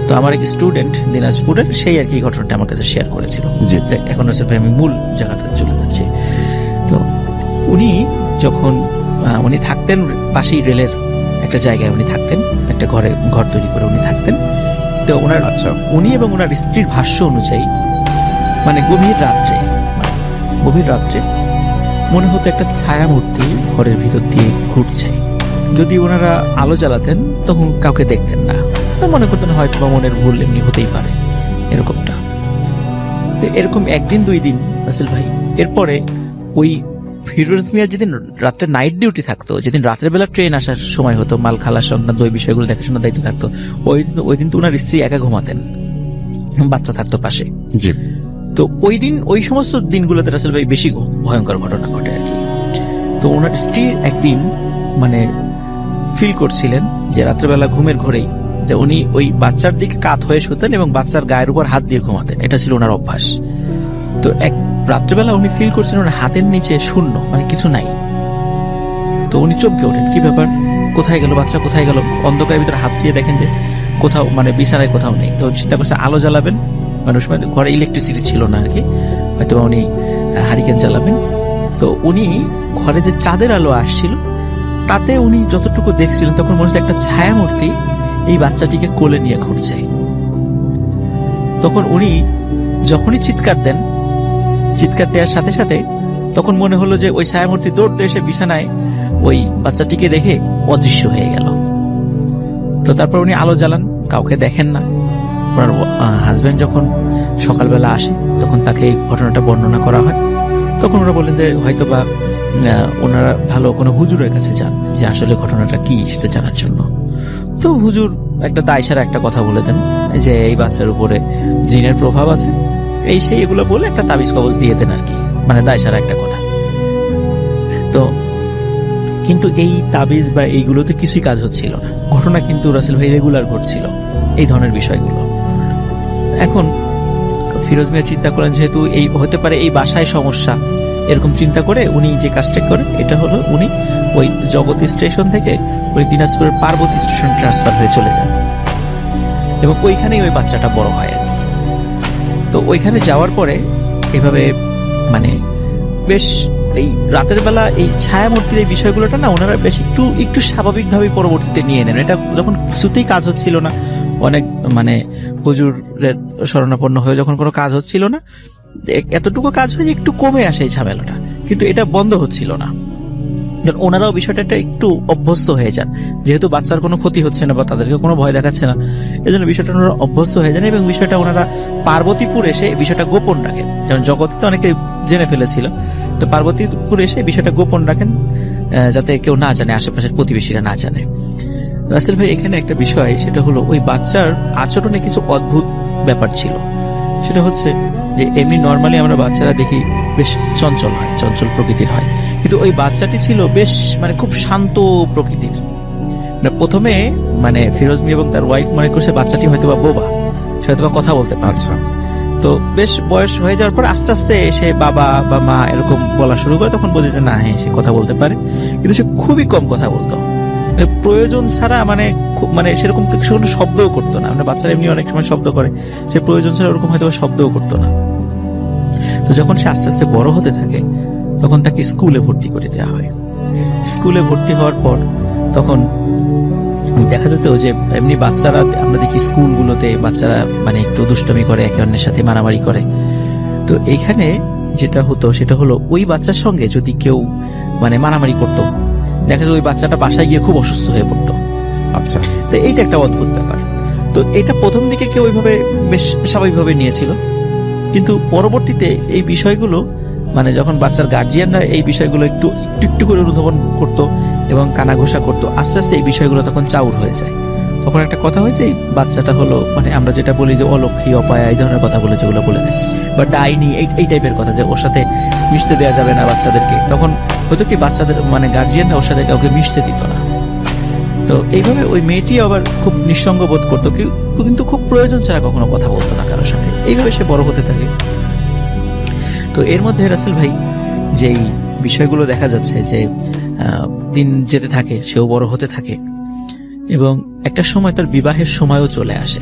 তো আমার এক স্টুডেন্ট দিনাজপুরের, সেই আর কি ঘটনাটা আমার কাছে শেয়ার করেছিল। যে এখন আসলে ভাই আমি মূল জায়গাতে চলে যাচ্ছি। তো উনি যখন উনি থাকতেন পাশেই রেলের একটা জায়গায়, উনি থাকতেন একটা ঘর তৈরি করে উনি থাকতেন। তো ওনার উনি এবং ওনার স্ত্রীর ভাষ্য অনুযায়ী মানে গভীর রাত্রে মনে হতো একটা ছায়ামূর্তি ঘরের ভিতর দিয়ে ঘুরছে। যদি ওনারা আলো জ্বালাতেন তখন কাউকে দেখতেন না, মনে করতেন হয়তো বা মনের ভুল, এমনি হতেই পারে এরকমটা। এরকম একদিন 2 দিন রাসেল ভাই। এরপরে ওই ফিরোজ মিয়া যেদিন রাত্রে নাইট ডিউটি থাকতো, যেদিন রাতের বেলা ট্রেন আসার সময় হতো, মাল খালার সংক্রান্ত ওই বিষয়গুলো দেখাশোনার দায়িত্ব থাকতো, ওই দিন তো ওনার স্ত্রী একা ঘুমাতেন, বাচ্চা থাকতো পাশে। তো ওই সমস্ত দিনগুলোতে রাসেল ভাই বেশি ভয়ঙ্কর ঘটনা ঘটে আর কি। তো ওনার স্ত্রী একদিন মানে ফিল করছিলেন যে রাত্রেবেলা ঘুমের ঘরেই যে উনি ওই বাচ্চার দিকে কাত হয়ে শুতেন এবং বাচ্চার গায়ের উপর হাত দিয়ে ঘুমাতেন, এটা ছিল ওনার অভ্যাস। তো এক রাত্রেবেলা উনি ফিল করছেন ওনার হাতের নিচে শূন্য, মানে কিছু নাই। তো উনি চমকে ওঠেন, কি ব্যাপার, কোথায় গেল বাচ্চা, কোথায় গেল? অন্ধকারের ভিতরে হাত দিয়ে দেখেন যে কোথাও মানে বিছানায় কোথাও নেই। তো চিন্তা করছে আলো জ্বালাবেন, মানে ওই সময় ঘরে ইলেকট্রিসিটি ছিল না আর কি, হয়তো উনি হারিকেন জ্বালাবেন। তো উনি ঘরে যে চাঁদের আলো আসছিল তাতে উনি যতটুকু দেখছিলেন তখন মনে হচ্ছে একটা ছায়ামূর্তি এই বাচ্চাটিকে কোলে নিয়ে ঘুরছে। তখন উনি যখনই চিৎকার দেওয়ার সাথে সাথে তখন মনে হলো যে ওই ছায়ামূর্তি দৌড়তে এসে বিছানায় ওই বাচ্চাটিকে রেখে অদৃশ্য হয়ে গেল। তো তারপর উনি আলো জ্বালান, কাউকে দেখেন না। ওনার হাজবেন্ড যখন সকালবেলা আসে তখন তাকে এই ঘটনাটা বর্ণনা করা হয়। তখন ওরা বললেন যে হয়তো বা ওনারা ভালো কোনো হুজুরের কাছে যান যে আসলে ঘটনাটা কি সেটা জানার জন্য। তো হুজুর একটা দায়সারা একটা কথা বলে দেন যে এই বাচ্চার উপরে জিনের প্রভাব আছে, এই সেই এগুলো বলে একটা তাবিজ কবজ দিয়ে দেন আর কি, মানে দায়সারা একটা কথা। তো কিন্তু এই তাবিজ বা এইগুলোতে কিছুই কাজ হচ্ছিল না। ঘটনা কিন্তু রাসেল ভাই রেগুলার ঘটছিল এই ধরনের বিষয়গুলো। এখন ফিরোজ মিয়া চিন্তা করেন যেহেতু এই হতে পারে এই বাসায় সমস্যা, এরকম চিন্তা করে উনি যে কাজটা করেন এটা হলো উনি ওই জগৎ স্টেশন থেকে ওই দিনাজপুরের পার্বতী স্টেশন ট্রান্সফার হয়ে চলে যান এবং ওইখানেই ওই বাচ্চাটা বড় হয় আর কি। তো ওইখানে যাওয়ার পরে এভাবে মানে বেশ এই রাতের বেলা এই ছায়ামূর্তির এই বিষয়গুলোটা না ওনারা বেশ একটু স্বাভাবিকভাবে পরবর্তীতে নিয়ে নেন। এটা যখন কিছুতেই কাজ হচ্ছিল না, অনেক মানে হুজুরের শরণাপন্ন হয়ে যখন কোনো কাজ হচ্ছিল না, এতটুকু কাজ হয় যে একটু কমে আসে এই ঝামেলাটা, কিন্তু এটা বন্ধ হচ্ছিল না। ওনারাও বিষয়টা একটু অভ্যস্ত হয়ে যান, যেহেতু বাচ্চার কোনো ক্ষতি হচ্ছে না বা তাদেরকে কোনো ভয় দেখাচ্ছে না, এই জন্য বিষয়টা ওনারা অভ্যস্ত হয়ে যান এবং বিষয়টা ওনারা পার্বতীপুর এসে বিষয়টা গোপন রাখেন। যেমন জগতে তো অনেকে জেনে ফেলেছিল, তো পার্বতীপুর এসে বিষয়টা গোপন রাখেন যাতে কেউ না জানে, আশেপাশের প্রতিবেশীরা না জানে। রাসেল ভাই এখানে একটা বিষয়, সেটা হলো ওই বাচ্চার আচরণে কিছু অদ্ভুত ব্যাপার ছিল। সেটা হচ্ছে যে এমনি নর্মালি আমরা বাচ্চারা দেখি বেশ চঞ্চল হয়, চঞ্চল প্রকৃতির হয়, কিন্তু ওই বাচ্চাটি ছিল বেশ মানে খুব শান্ত প্রকৃতির। প্রথমে মানে ফিরোজ মিয়া এবং তার ওয়াইফ মনে করছে বাচ্চাটি হয়তো বা বোবা, সে হয়তো বা কথা বলতে পারছে। তো বেশ বয়স হয়ে যাওয়ার পর আস্তে আস্তে সে বাবা বা মা এরকম বলা শুরু করে, তখন বোঝে যে না হ্যাঁ সে কথা বলতে পারে, কিন্তু সে খুবই কম কথা বলতো, প্রয়োজন ছাড়া মানে সেরকম কোনো শব্দও করতো না। মানে বাচ্চারা এমনি অনেক সময় শব্দ করে, সে প্রয়োজন ছাড়া ওরকম হয়তো শব্দও করতো না। তো যখন সে আস্তে আস্তে বড় হতে থাকে তখন তাকে স্কুলে ভর্তি করে দেওয়া হয়। স্কুলে ভর্তি হওয়ার পর তখন দেখা যেত যে এমনি বাচ্চারা আমরা দেখি স্কুলগুলোতে বাচ্চারা মানে একটু দুষ্টমি করে, একে অন্যের সাথে মারামারি করে। তো এইখানে যেটা হতো সেটা হলো ওই বাচ্চার সঙ্গে যদি কেউ মানে মারামারি করতো, দেখা যায় ওই বাচ্চাটা বাসায় গিয়ে খুব অসুস্থ হয়ে পড়তো। আচ্ছা, তো এইটা একটা অদ্ভুত ব্যাপার। তো এটা প্রথম দিকে কেউ ওইভাবে বেশ স্বাভাবিকভাবে নিয়েছিল, কিন্তু পরবর্তীতে এই বিষয়গুলো মানে যখন বাচ্চার গার্জিয়ানরা এই বিষয়গুলো একটু একটু করে অনুধাবন করতো এবং কানাঘোষা করতো, আস্তে আস্তে এই বিষয়গুলো তখন চাউর হয়ে যায়। তখন একটা কথা হয় যে বাচ্চাটা হলো মানে আমরা যেটা বলি যে অলক্ষী, অপায়া, এই ধরনের কথা বলে যেগুলো বলে দেয়, বা ডাইনি, এই টাইপের কথা, যে ওর সাথে মিশতে দেওয়া যাবে না বাচ্চাদেরকে। তখন হয়তো কি বাচ্চাদের মানে গার্জিয়ানরা ওর সাথে কাউকে মিশতে দিত না। তো এইভাবে ওই মেয়েটি আবার খুব নিঃসঙ্গ বোধ করতো, কিন্তু খুব প্রয়োজন ছাড়া কখনো কথা বলতো না কারোর সাথে। এইভাবে সে বড় হতে থাকে। তো এর মধ্যে রাসেল ভাই যেই বিষয়গুলো দেখা যাচ্ছে যে দিন যেতে থাকে, সেও বড় হতে থাকে এবং একটা সময় তার বিবাহের সময়ও চলে আসে।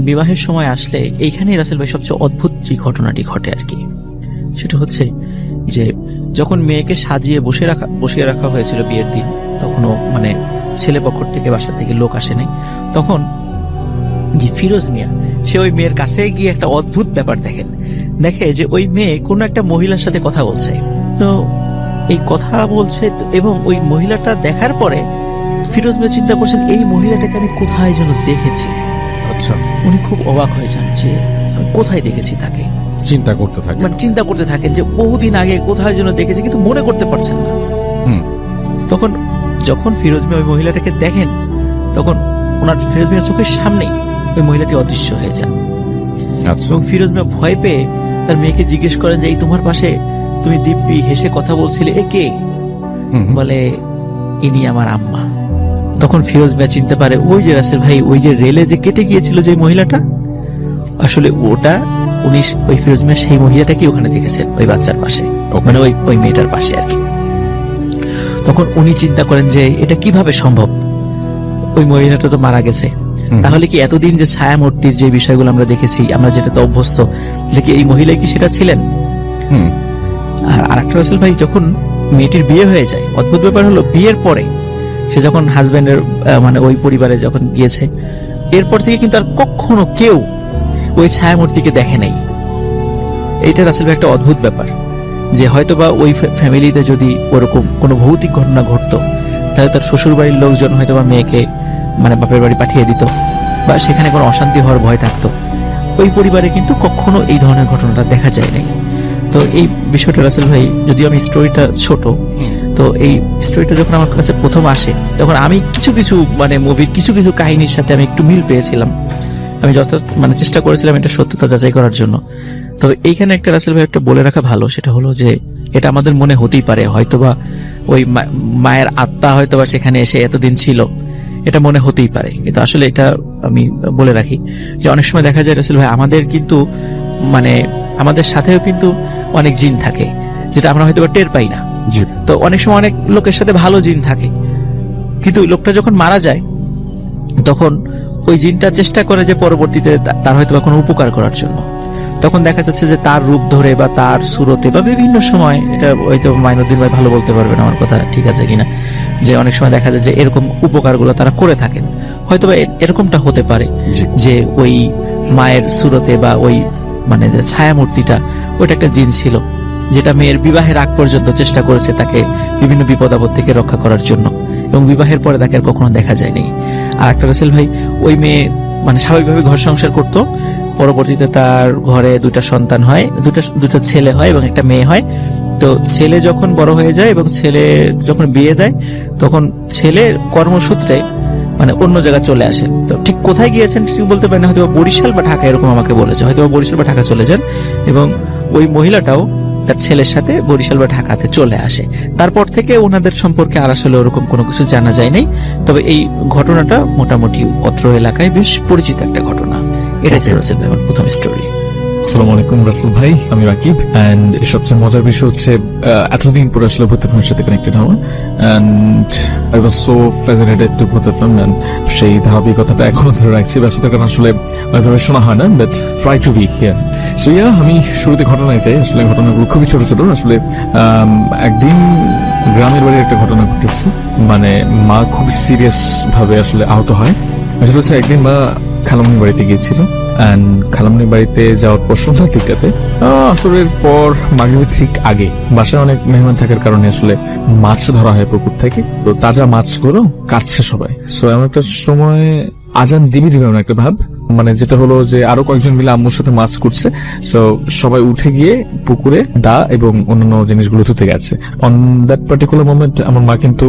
বিবাহের সময় আসলে এইখানেই রাসেল ভাই সবচেয়ে অদ্ভুত যে ঘটনাটি ঘটে আর কি, সেটা হচ্ছে যে যখন মেয়েকে সাজিয়ে বসিয়ে রাখা হয়েছিল বিয়ের দিন, তখনও মানে ছেলে পক্ষ থেকে বাসা থেকে লোক আসে নাই, তখন যে ফিরোজ মিয়া সে ওই মেয়ের কাছে গিয়ে একটা অদ্ভুত ব্যাপার দেখে যে ওই মেয়ে কোনো একটা মহিলার সাথে কথা বলছে। তো এই কথা বলছে এবং ওই মহিলাটা দেখার পরে ফিরোজ মিয়া চিন্তা করছেন এই মহিলাটাকে আমি কোথায় যেন দেখেছি। আচ্ছা, উনি খুব অবাক হয়ে যান যে আমি কোথায় দেখেছি তাকে, চিন্তা করতে থাকে, মানে চিন্তা করতে থাকেন যে বহুদিন আগে কোথায় যেন দেখেছি, কিন্তু মনে করতে পারছেন না। তখন যখন ফিরোজ মিয়া ওই মহিলাটাকে দেখেন, তখন ওনার ফিরোজ মিয়ার চোখের সামনেই ওই মহিলাটি অদৃশ্য হয়ে যান। আচ্ছা, এবং ফিরোজ মিয়া ভয় পেয়ে তার মেয়েকে জিজ্ঞেস করেন যে এই তোমার পাশে তুমি দিব্যি হেসে কথা বলছিলে, এ কে? বলে ইনি আমার আম্মা। তখন ফিরোজ মিয়া চিনতে পারে ওই যে রাসেল ভাই ওই যে রেলে যে কেটে গিয়েছিল যে মহিলাটা, আসলে ওটা উনি ওই ফিরোজ মিয়া সেই মহিলাটাকে ওখানে দেখেছেন ওই বাচ্চার পাশে, মানে ওই মেয়েটার পাশে আর কি। তখন উনি চিন্তা করেন যে এটা কিভাবে সম্ভব, ওই মহিলাটা তো মারা গেছে, তাহলে কি এতদিন যে ছায়ামূর্তির যে বিষয়গুলো আমরা দেখেছি, আমরা যেটাতে অভ্যস্ত, তাহলে কি এই মহিলাই কি সেটা ছিলেন? আর আরেকটা রাসেল ভাই, যখন মেয়েটির বিয়ে হয়ে যায়, অদ্ভুত ব্যাপার হলো বিয়ের পরে সে যখন হাজবেন্ডের মানে ওই পরিবারে যখন গিয়েছে, এরপর থেকে কিন্তু আর কখনো কেউ ওই ছায়ামূর্তিকে দেখে নাই। এইটা রাসেল ভাই একটা অদ্ভুত ব্যাপার, যে হয়তোবা ওই ফ্যামিলিতে যদি ওরকম কোনো ভৌতিক ঘটনা ঘটতো, তাহলে তার শ্বশুর বাড়ির লোকজন হয়তোবা মেয়েকে মানে বাপের বাড়ি পাঠিয়ে দিত, বা সেখানে কোনো অশান্তি হওয়ার ভয় থাকতো। ওই পরিবারে কিন্তু কখনো এই ধরনের ঘটনাটা দেখা যায় নাই। তো এই বিষয়টা রাসেল ভাই, যদিও আমি স্টোরিটা ছোট, তো এই স্টোরিটা যখন আমার কাছে প্রথম আসে, তখন আমি কিছু মানে মুভির কিছু কাহিনীর সাথে আমি একটু মিল পেয়েছিলাম। আমি যত মানে চেষ্টা করেছিলাম এটা সত্যতা যাচাই করার জন্য। তো এইখানে একটা রাসেল ভাই একটা বলে রাখা ভালো, সেটা হলো যে এটা আমাদের মনে হতেই পারে হয়তোবা ওই মায়ের আত্মা হয়তোবা সেখানে এসে এতদিন ছিল, এটা মনে হতেই পারে, কিন্তু আসলে এটা আমি বলে রাখি যে অনেক সময় দেখা যায় রাসেল ভাই আমাদের কিন্তু মানে আমাদের সাথেও কিন্তু অনেক জিন থাকে, যেটা আমরা হয়তো টের পাই না। তো অনেক সময় অনেক লোকের সাথে ভালো জিন থাকে, কিন্তু লোকটা যখন মারা যায় তখন ওই জিনটা চেষ্টা করে যে পরবর্তীতে তার হয়তো কোনো উপকার করার জন্য। তখন দেখা যাচ্ছে যে তার রূপ ধরে বা তার সুরতে বা বিভিন্ন সময়, এটা হয়তো মাইনুদ্দিন ভাই ভালো বলতে পারবেন আমার কথা ঠিক আছে কিনা, যে অনেক সময় দেখা যায় যে এরকম উপকারগুলো তারা করে থাকেন। হয়তো বা এরকমটা হতে পারে যে ওই মায়ের সুরতে বা ওই মানে যে ছায়ামূর্তিটা, ওটা একটা জিন ছিল, যেটা মেয়ের বিবাহের আগ পর্যন্ত চেষ্টা করেছে তাকে বিভিন্ন বিপদ আপদ থেকে রক্ষা করার জন্য, এবং বিবাহের পরে তাকে আর কখনো দেখা যায়নি। আর একটা রাসেল ভাই, ওই মেয়ে মানে স্বাভাবিকভাবে ঘর সংসার করতো, পরবর্তীতে তার ঘরে দুটা সন্তান হয়, দুটো ছেলে হয় এবং একটা মেয়ে হয়। তো ছেলে যখন বড় হয়ে যায় এবং ছেলে যখন বিয়ে দেয়, তখন ছেলের কর্মসূত্রে মানে অন্য জায়গায় চলে আসেন। তো ঠিক কোথায় গিয়েছেন ঠিক বলতে পারেন না, হয়তো বরিশাল বা ঢাকা এরকম আমাকে বলেছে, হয়তো বরিশাল বা ঢাকা চলে যান, এবং ওই মহিলাটাও তার ছেলের সাথে বরিশাল বা ঢাকাতে চলে আসে। তারপর থেকে ওনাদের সম্পর্কে আর আসলে ওরকম কোনো কিছু জানা যায় নাই। তবে এই ঘটনাটা মোটামুটি অত্র এলাকায় বেশ পরিচিত একটা ঘটনা। এটা ছিল রাসেল ভাই প্রথম স্টোরি। আসসালামু আলাইকুম রাসেল ভাই, আমি রাকিব। এন্ড সবচেয়ে মজার বিষয় হচ্ছে এতদিন পরে আসলে ভূত এফএমের সাথে কানেক্টেড হওয়া, and I was so fascinated to ভূত এফএম, এন্ড সেই ধারাবাহিকতাটা এখনো ধরে রাখছি। ব্যস্ততার কারণে আসলে ওইভাবে শোনা হয় না, but try to B here. So yeah, আমি শুরুতে ঘটনায় যাই। আসলে ঘটনাগুলো খুবই ছোট ছোট। আসলে একদিন গ্রামের বাড়ির একটা ঘটনা ঘটেছে, মানে মা খুব সিরিয়াস ভাবে আসলে আহত হয়। আসলে হচ্ছে একদিন মা খালামণির বাড়িতে গিয়েছিল, এন্ড খালামণির বাড়িতে যাওয়ার পর সন্ধ্যার দিকটাতে আসরের পর মাগরিবের ঠিক আগে বাসায় অনেক মেহমান থাকার কারণে আসলে মাছ ধরা হয় পুকুর থেকে। তো তাজা মাছগুলো কাটছে সবাই। সো এমন একটা সময় আজান দিবি এমন একটা ভাব, মানে যেটা হলো যে আরো কয়েকজন মিলে আম্মুর সাথে মাছ করছে। সো সবাই উঠে গিয়ে পুকুরে দা এবং অন্যান্য জিনিসগুলো ধুতে গেছে। অন দ্যাট পার্টিকুলার মোমেন্ট আমার মা কিন্তু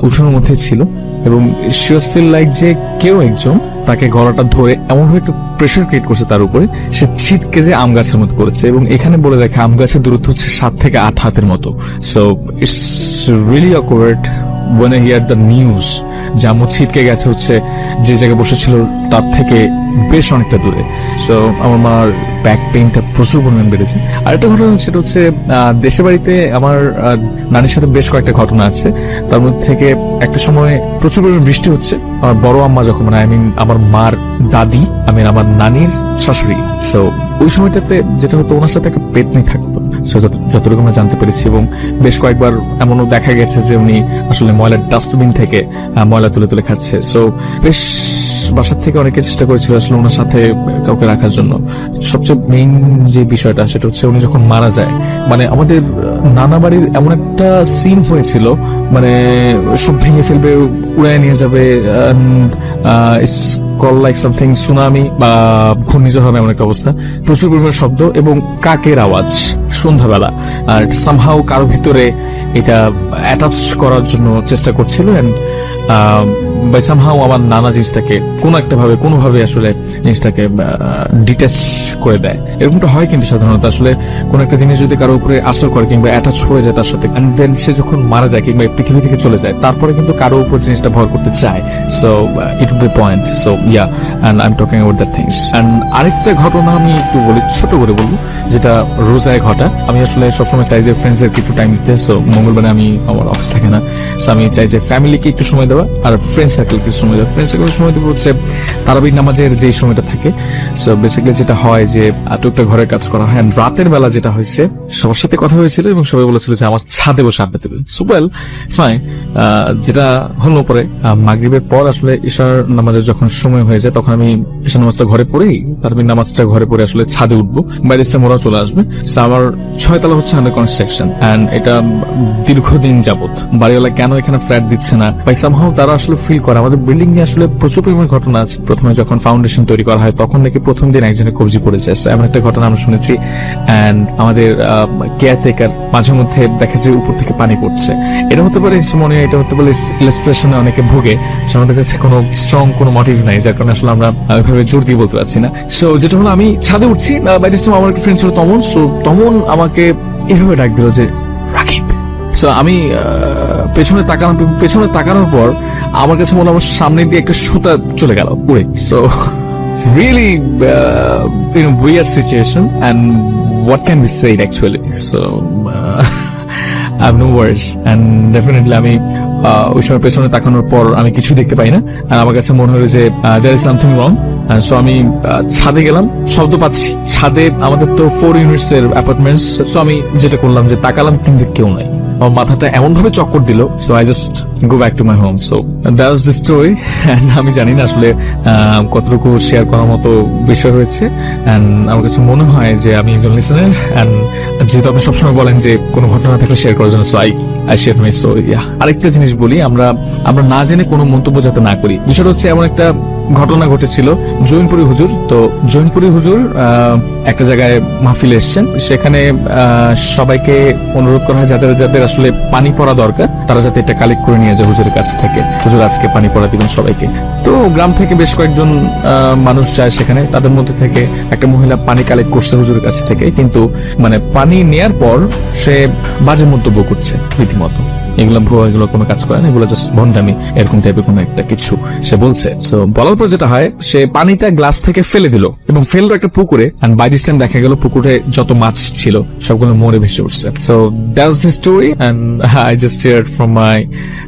উঠোনের মধ্যে ছিল, এবং শি ওয়াজ ফিল লাইক যে কেউ একজন তাকে গলাটা ধরে এমন একটা প্রেশার ক্রিয়েট করছে তার উপরে, সে ছিটকে যে আম গাছের মতো করেছে। এবং এখানে বলে রাখে আম গাছের দূরত্ব হচ্ছে 7 থেকে 8 হাতের মতো। So it's really awkward when I heard the news যে আম্মু ছিটকে গেছে হচ্ছে যে জায়গায় বসেছিল তার থেকে বেশ অনেকটা দূরে, সো আমার মার ব্যাক পেইনটা প্রচুর পরিমাণ বেড়েছে। আর একটা ঘটনা সেটা হচ্ছে দেশের বাড়িতে আমার নানির সাথে বেশ কয়েকটা ঘটনা আছে, তার মধ্যে থেকে একটা সময় প্রচুর পরিমাণ বৃষ্টি হচ্ছে, আমার বড় আম্মা যখন মানে আমার মার দাদি আমার নানির শাশুড়ি, সো ওই সময়টাতে যেটা হতো ওনার সাথে একটা পেতনি থাকতো, যতটুকু আমরা জানতে পেরেছি। এবং বেশ কয়েকবার এমনও দেখা গেছে যে উনি আসলে ময়লার ডাস্টবিন থেকে ময়লা তুলে তুলে খাচ্ছে। সো বেশ বাসার থেকে অনেকে চেষ্টা করেছিল আসলে ওনার সাথে কাউকে রাখার জন্য। সবচেয়ে মেইন যে বিষয়টা সেটা হচ্ছে উনি যখন মারা যায়, মানে আমাদের নানা বাড়ির এমন একটা সিন হয়েছিল, মানে সব ভেঙে ফেলবে, উড়ায় নিয়ে যাবে, কল লাইক সামথিং সুনামি বা ঘূর্ণিঝড় হবে এমন একটা অবস্থা, প্রচুর পরিমাণে শব্দ এবং কাকের আওয়াজ সন্ধ্যাবেলা। আর সামহাও কারো ভিতরে এটা অ্যাটাচ করার জন্য চেষ্টা করছিল, এন্ড বাই সামহাও আমার নানা জিনিসটাকে কোনোভাবে আসলে জিনিসটাকে ডিটাচ করে দেয়। এরকমটা হয় কিন্তু সাধারণত আসলে কোন একটা জিনিস যদি কারো উপরে আসর করে কিংবা অ্যাটাচ হয়ে যায় তার সাথে, এন্ড দেন সে যখন মারা যায় কিংবা পৃথিবী থেকে চলে যায়, তারপরে কিন্তু কারো উপর জিনিসটা ভর করতে চায়। So it would be point. So yeah, and I am talking about that things. And আরেকটা ঘটনা আমি একটু বলি, ছোট করে বলবো, যেটা রোজায় ঘটা। আমি আসলে সবসময় চাই যে ফ্রেন্ডসদেরকে একটু টাইম দিতে। সো মঙ্গলবারে আমার অফিস থাকে না, সো আমি চাই যে ফ্যামিলিকে একটু সময় দেওয়া আর ফ্রেন্ড সার্কেলকে সময় দেওয়া। ফ্রেন্ড সার্কেলের সময় দেবো হচ্ছে তারাবির নামাজের যে সময়টা থাকে। সো বেসিক্যালি যেটা হয় যে টুকটাক ঘরের কাজ করা হয়। রাতের বেলা যেটা হয়েছে, সবার সাথে কথা হয়েছিল এবং সবাই বলেছিল যে আমার ছাদে বসে আড্ডা দেবে। সো ওয়েল ফাইন, যেটা হলো পরে মাগরিবের পর আসলে ঈশার নামাজের যখন সময় হয়ে যায়, তখন আমি ঈশার নামাজটা ঘরে পড়েই তারাবির নামাজটা ঘরে পড়ে আসলে ছাদে উঠবো, বাইরে ওরা চলে আসবে। আমার 6 তলা হচ্ছে আন্ডার কনস্ট্রাকশন, এন্ড এটা দীর্ঘদিন যাবত বাড়িওয়ালা কেন এখানে ফ্ল্যাট দিচ্ছে না, বাই সামহাও তারা আসলে ফিল করে আমাদের বিল্ডিং এ আসলে প্রচুর পরিমাণ ঘটনা আছে। প্রথমে যখন ফাউন্ডেশন তৈরি করা হয় তখন নাকি প্রথম দিন একজনের কবজি পড়ে যায়, এমন একটা ঘটনা আমরা শুনেছি। এন্ড আমাদের কেয়ারটেকার মাঝে মধ্যে দেখা যায় উপর থেকে পানি পড়ছে। এটা হতে পারে ইনসমনিয়া, এটা হতে পারে ইলাস্ট্রেশনে অনেকে ভোগে, আমাদের কাছে কোনো স্ট্রং কোনো মোটিভ নাই, যার কারণে আসলে আমরা ওইভাবে জোর দিয়ে বলতে পারছি না। সো যেটা হলো আমি ছাদে উঠছি, বাই দিস টাইম আমার একটা ফ্রেন্ড ছিল তমন। সো তমন আমাকে এভাবে ডাক দিল যে রাকিব। সো আমি পেছনে তাকানোর পর আমার কাছে মনে হয় আমার সামনে দিয়ে একটা সুতা চলে গেল উড়ে। So really weird situation, and what can we say actually? So I have no words, and definitely আমি ওই সময় পেছনে তাকানোর পর আমি কিছু দেখতে পাই না, আর আমার কাছে মনে হলো যে there is something wrong. So আমি ছাদে গেলাম, শব্দ পাচ্ছি ছাদে, আমাদের তো 4 ইউনিটস এর অ্যাপার্টমেন্টস। সো আমি যেটা করলাম যে তাকালাম, কিন্তু কেউ নাই। আমার মাথাটা এমন ভাবে চক্কর দিল, so I just go back to my home. So that was the story. আমি জানি না আসলে কতটুকু শেয়ার করার মতো বিষয় হয়েছে, এন্ড আমার কাছে মনে হয় যে আমি একজন লিসেনার, এন্ড যেহেতু আপনি সবসময় বলেন যে কোনো ঘটনা থাকলে শেয়ার করার জন্য, so I share my story. আরেকটা জিনিস বলি, আমরা না জেনে কোনো মন্তব্য যাতে না করি। বিষয়টা হচ্ছে এমন একটা ঘটনা ঘটেছিল জৈনপুরী হুজুর। তো জৈনপুরী হুজুর একটা জায়গায় মাহফিলে এসছেন, সেখানে সবাইকে অনুরোধ করা হয় যাদের আসলে পানি পড়া দরকার তারা যাতে এটা কালেক্ট করে নিয়ে যায় হুজুরের কাছ থেকে, হুজুর আজকে পানি পড়া দিবেন সবাইকে। তো গ্রাম থেকে বেশ কয়েকজন মানুষ যায় সেখানে, তাদের মধ্যে থেকে একটা মহিলা পানি কালেক্ট করছে হুজুরের কাছ থেকে, কিন্তু মানে পানি নেয়ার পর সে বাজে মন্তব্য করছে রীতিমতো, এগুলো ভুয়া, এগুলো কোনো কাজ করে না, এগুলো জাস্ট ভন্ডামি, এরকম টাইপের কোনো একটা কিছু সে বলছে। সো বলার পর যেটা হয়, সে পানিটা গ্লাস থেকে ফেলে দিল এবং ফেললো একটা পুকুরে, এন্ড বাই দিস টাইম দেখা গেল পুকুরে যত মাছ ছিল সবগুলো মরে ভেসে উঠছে। So that's the story, and I just shared from my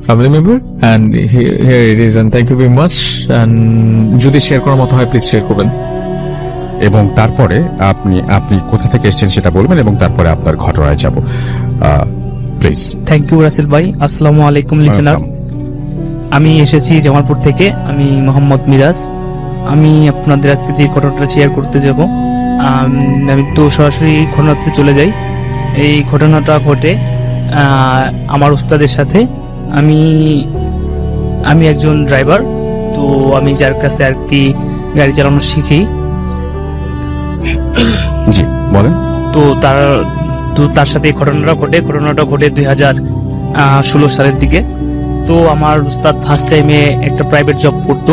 family member, and here it is, and thank you very much. And যদি শেয়ার করার মতো হয় প্লিজ শেয়ার করবেন। এবং তারপরে আপনি কোথা থেকে এসেছেন সেটা বলবেন, এবং তারপরে আপনার ঘটনায় যাব প্লিজ। থ্যাংক ইউ রাসেল ভাই। আসসালামু আলাইকুম লিসেনার। আমি এসেছি জামালপুর থেকে, আমি মোহাম্মদ মিরাজ। আমি আপনাদের আজকে যে ঘটনাটা শেয়ার করতে যাব, আমি তো সরাসরি ঘটনাতে চলে যাই। এই ঘটনাটা ঘটে আমার উস্তাদের সাথে। আমি একজন ড্রাইভার, তো আমি যার কাছে আর কি গাড়ি চালানো শিখি। জি বলেন। তো তার সাথে এই ঘটনাটা ঘটে 2016 সালের দিকে। তো আমার উস্তাদ ফার্স্ট টাইমে একটা প্রাইভেট জব করতো,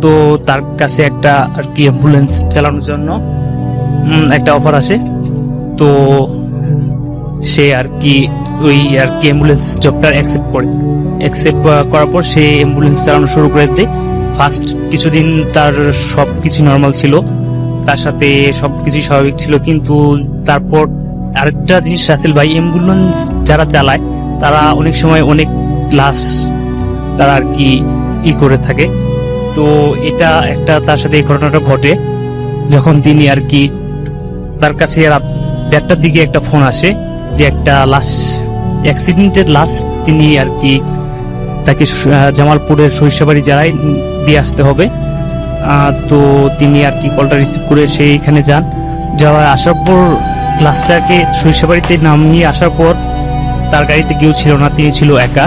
তো তার কাছে একটা আর কি অ্যাম্বুলেন্স চালানোর জন্য একটা অফার আসে। তো সে আর কি ওই আর কি অ্যাম্বুলেন্স জবটা অ্যাকসেপ্ট করার পর সে অ্যাম্বুলেন্স চালানো শুরু করে দেয়। ফার্স্ট কিছুদিন তার সবকিছু নর্মাল ছিল, তার সাথে সবকিছু স্বাভাবিক ছিল, কিন্তু তারপর আরেকটা জিনিস রাসেল ভাই, অ্যাম্বুলেন্স যারা চালায় তারা অনেক সময় অনেক লাশ তারা আর কি করে থাকে। তো এটা একটা তার সাথে এই ঘটনাটা ঘটে যখন তিনি আর কি তার কাছে রাত 1:30টার দিকে একটা ফোন আসে যে একটা লাশ, অ্যাক্সিডেন্টের লাশ তিনি আর কি তাকে জামালপুরের সরিষাবাড়ি জেলায় দিয়ে আসতে হবে। তো তিনি আর কি কলটা রিসিভ করে সেইখানে যান। আসার পর লাশটাকে সরিষাবাড়িতে নামিয়ে আসার পর তার গাড়িতে কেউ ছিল না, তিনি ছিল একা।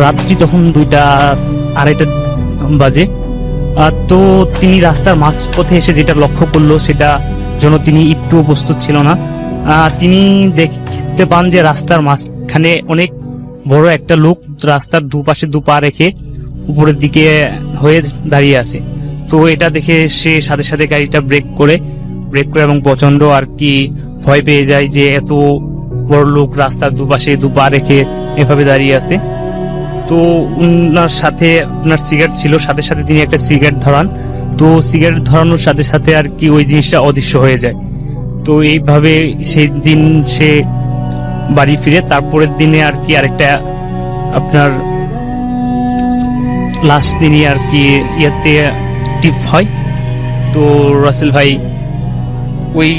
রাত্রি তখন 2:30 বাজে। তো তিনি রাস্তার মাঝপথে এসে যেটা লক্ষ্য করলো সেটা জন্য তিনি একটু প্রস্তুত ছিল না। তিনি দেখতে পান যে রাস্তার মাঝখানে অনেক বড় একটা লোক রাস্তার দুপাশে দুপা রেখে উপরের দিকে হয়ে দাঁড়িয়ে আছে। তো এটা দেখে সে সাথে সাথে গাড়িটা ব্রেক করে এবং প্রচন্ড আর কি ভয় পেয়ে যায় যে এত বড় লোক রাস্তার দুপাশে দুপা রেখে এভাবে দাঁড়িয়ে আছে। তো উনার সাথে উনার সিগারেট ছিল, সাথে সাথে তিনি একটা সিগারেট ধরান। তো সিগারেট ধরানোর সাথে সাথে আর কি ওই জিনিসটা অদৃশ্য হয়ে যায়। তো এইভাবে সেই দিন সে বাড়ি ফিরে। তারপরের দিনে আর কি আরেকটা আপনার লাস্ট দিনই আর কি ইয়েতে টিপ হয়। তো রাসেল ভাই ওই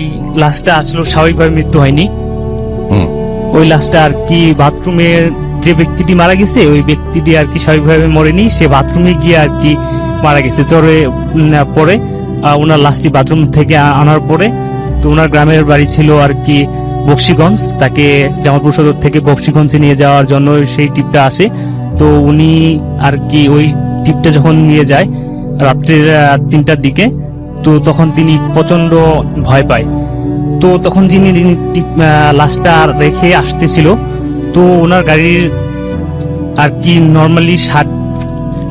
লাশটা আসলে স্বাভাবিকভাবে মৃত্যু হয়নি। ওই লাশটা আর কি বাথরুমে যে ব্যক্তিটি মারা গেছে ওই ব্যক্তিটি আর কি স্বাভাবিকভাবে মরেনি, সে বাথরুমে গিয়ে আর কি মারা গেছে। তো পরে ওনার লাশটি বাথরুম থেকে আনার পরে, তো ওনার গ্রামের বাড়ি ছিল আর কি বক্সিগঞ্জ, তাকে জামালপুর সদর থেকে বক্সিগঞ্জে নিয়ে যাওয়ার জন্য সেই টিপটা আসে। তো উনি আর কি ওই টিপটা যখন নিয়ে যায় রাত্রির 3টার দিকে, তো তখন তিনি প্রচন্ড ভয় পায়। তো তখন যিনি লাশটা রেখে আসতেছিল, তো ওনার গাড়ির আর কি নর্মালি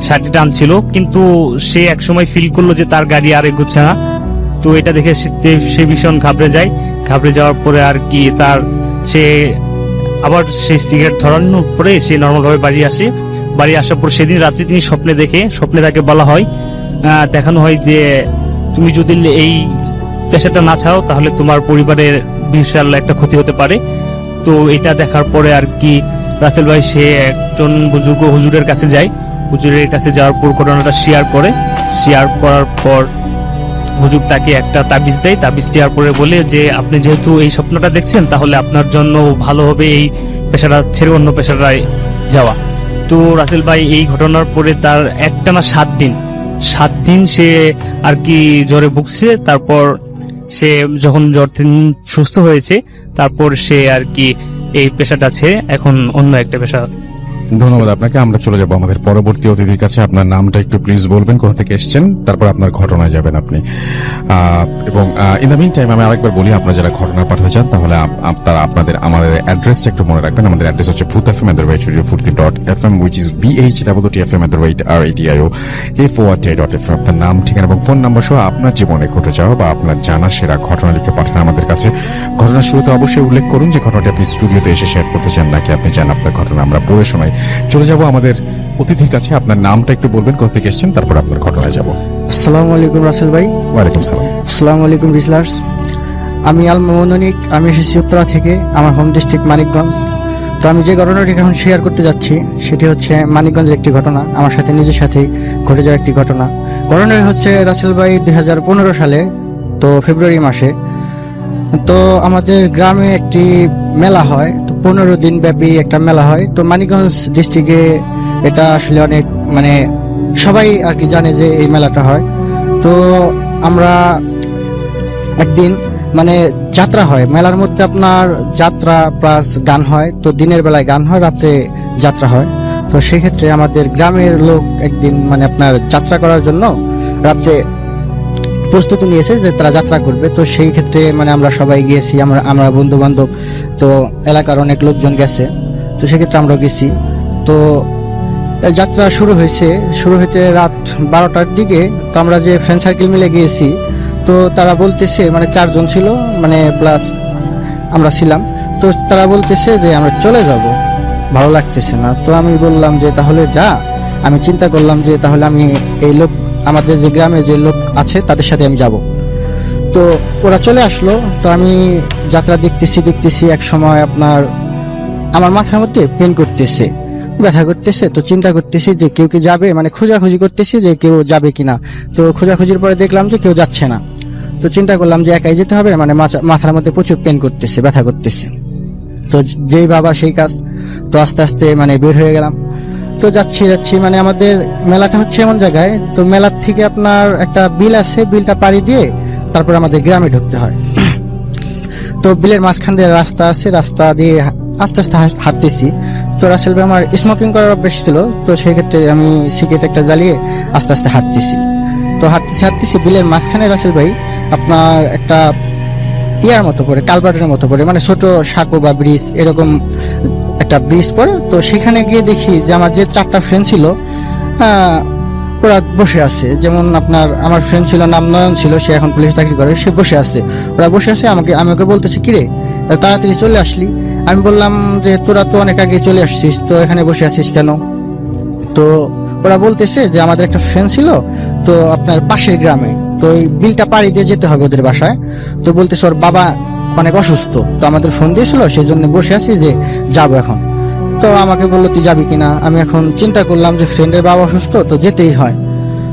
ষাটে টানছিল, কিন্তু সে একসময় ফিল করলো যে তার গাড়ি আর এগোচ্ছে না। তো এটা দেখে সে ভীষণ ঘাবড়ে যায়। ঘাবড়ে যাওয়ার পরে আর কি সে আবার সেই সিগারেট ধরানোর পরে সে নর্মাল ভাবে বাড়ি আসে। বাড়ি আসার পর সেদিন রাত্রে তিনি স্বপ্নে তাকে বলা হয়, দেখানো হয় যে তুমি যদি এই পেশাটা না ছাড়ো তাহলে তোমার পরিবারের বিশাল একটা ক্ষতি হতে পারে। তো এটা দেখার পরে আর কি রাসেল ভাই সে একজন বুজুর্গ হুজুরের কাছে যায়। হুজুরের কাছে যাওয়ার পর ঘটনাটা শেয়ার করার পর হুজুর তাকে একটা তাবিজ দেয়। তাবিজ দেওয়ার পরে বলে যে আপনি যেহেতু এই স্বপ্নটা দেখছেন তাহলে আপনার জন্য ভালো হবে এই পেশাটা ছেড়ে অন্য পেশাটায় যাওয়া। তো রাসেল ভাই এই ঘটনার পরে তার একটানা 7 দিন সে আর কি জ্বরে ভুগছে। তারপর সে যখন জ্বর সুস্থ হয়েছে তারপর সে আর কি এই পেশাটা ছেড়ে এখন অন্য একটা পেশা। ধন্যবাদ আপনাকে। আমরা চলে যাব আমাদের পরবর্তী অতিথির কাছে। আপনার নামটা একটু প্লিজ বলবেন, কোথা থেকে এসেছেন, তারপর আপনার ঘটনায় যাবেন আপনি। এবং ইন দ্য মিন টাইম আমি আরেকবার বলি, আপনারা যারা ঘটনা পাঠাতে চান তাহলে তারা আমাদের অ্যাড্রেসটা একটু মনে রাখবেন। আমাদের অ্যাড্রেস হচ্ছে bhoothfm@radiofurti.fm, which is bhoothfm@radio.fm। আপনার নাম, ঠিকানা এবং ফোন নাম্বার সহ আপনার জীবনে ঘটে যাওয়া বা আপনার জানা সেরা ঘটনা লিখে পাঠান আমাদের কাছে। ঘটনার শুরুতে অবশ্যই উল্লেখ করুন যে ঘটনাটি আপনি স্টুডিওতে এসে শেয়ার করতে চান নাকি আপনি চান আপনার ঘটনা আমরা পড়ে শোনাই। চলে যাব আমাদের অতিথির কাছে। আপনার নামটা একটু বলবেন, কোথা থেকে এসেছেন, তারপর আপনার ঘটনায় যাব। আসসালামু আলাইকুম রাসেল ভাই। ওয়ালাইকুম সালাম। আসসালামু আলাইকুম রিসলার্স। আমি আল মামুনিক, আমি এসেছি উত্তরা থেকে, আমার হোম ডিস্ট্রিক্ট মানিকগঞ্জ। তো আমি যে ঘটনাটি এখন শেয়ার করতে যাচ্ছি সেটি হচ্ছে মানিকগঞ্জের একটি ঘটনা, আমার সাথে নিজের সাথেই ঘটে যাওয়া একটি ঘটনা। ঘটনাটি হচ্ছে রাসেল ভাই 2015 সালে, তো ফেব্রুয়ারি মাসে। তো আমাদের গ্রামে একটি মেলা হয়, তো 15 দিন ব্যাপী একটা মেলা হয়। তো মানিকগঞ্জ ডিস্ট্রিক্টে এটা আসলে অনেক সবাই আর কি জানে যে এই মেলাটা হয়। তো আমরা একদিন যাত্রা হয় মেলার মধ্যে, আপনার যাত্রা প্লাস গান হয়। তো দিনের বেলায় গান হয়, রাত্রে যাত্রা হয়। তো সেই ক্ষেত্রে আমাদের গ্রামের লোক একদিন আপনার যাত্রা করার জন্য রাত্রে প্রস্তুতি নিয়েছে যে তারা যাত্রা করবে। তো সেই ক্ষেত্রে আমরা সবাই গিয়েছি, আমরা বন্ধু বান্ধব, তো এলাকার অনেক লোকজন গেছে। তো সেক্ষেত্রে আমরা গেছি। তো যাত্রা শুরু হইতে রাত 12টার দিকে। তো আমরা যে ফ্রেন্ড সার্কেল মিলে গিয়েছি, তো তারা বলতেছে 4 জন ছিল প্লাস আমরা ছিলাম। তো তারা বলতেছে যে আমরা চলে যাব, ভালো লাগতেছে না। তো আমি বললাম যে তাহলে যা। আমি চিন্তা করলাম যে তাহলে আমি এই লোক, আমাদের যে গ্রামে যে লোক আছে তাদের সাথে আমি যাব। তো ওরা চলে আসলো। তো আমি যাত্রা দেখতেছি এক সময় আপনার আমার মাথার মধ্যে পেন করতেছে, ব্যথা করতেছে। তো চিন্তা করতেছি যে কেউ কি যাবে, মানে খোঁজাখুঁজি করতেছি যে কেউ যাবে কিনা। তো খোঁজাখুঁজির পরে দেখলাম যে কেউ যাচ্ছে না। তো চিন্তা করলাম যে একাই যেতে হবে, মানে মাথার মধ্যে প্রচুর পেন করতেছে, ব্যথা করতেছে। তো যেই বাবা সেই কাজ। তো আস্তে আস্তে মানে বের হয়ে গেলাম। তো যাচ্ছি মানে আমাদের মেলাটা হচ্ছে এমন জায়গায়, তো মেলার থেকে আপনার একটা বিল আছে, বিলটা পাড়ি দিয়ে তারপর আমাদের গ্রামে ঢুকতে হয়। তো বিলের মাঝখান দিয়ে রাস্তা আছে, রাস্তা দিয়ে আস্তে আস্তে হাঁটতেছি। তো রাসেল ভাই আমার স্মোকিং করার অভ্যাস ছিল, তো সেই ক্ষেত্রে আমি সিগারেট একটা জ্বালিয়ে আস্তে আস্তে হাঁটতেছি। তো হাঁটতেছি বিলের মাঝখানে রাসেল ভাই আপনার একটা ইয়ার মতো পড়ে, কালভার্টের মতো পড়ে, মানে ছোট সাঁকো বা ব্রিজ, এরকম একটা ব্রিজ পড়ে। তো সেখানে গিয়ে দেখি যে আমার যে 4টা ফ্রেন্ড ছিল ওরা বসে আছে। যেমন আপনার আমার ফ্রেন্ড ছিল, নাম নয়ন ছিল, সে এখন পুলিশ চাকরি করে, সে বসে আছে। ওরা বসে আছে, আমি ওকে বলতেছি কিরে তাড়াতাড়ি চলে আসলি। আমি বললাম যে তোরা তো অনেক আগে চলে আসছিস, তো এখানে বসে আছিস কেন? তো ওরা বলতেছে যে আমাদের একটা ফ্রেন্ড ছিল তো আপনার পাশের গ্রামে, তো এই বিলটা পাড়ি দিয়ে যেতে হবে ওদের বাসায়। তো বলতেছে ওর বাবা অনেক অসুস্থ, তো আমাদের ফোন দিয়েছিল, সেই জন্য বসে আছি যে যাবো এখন। তো আমাকে বললো তুই যাবি কিনা। আমি এখন চিন্তা করলাম যে ফ্রেন্ডের বাবা অসুস্থ, তো যেতেই হয়।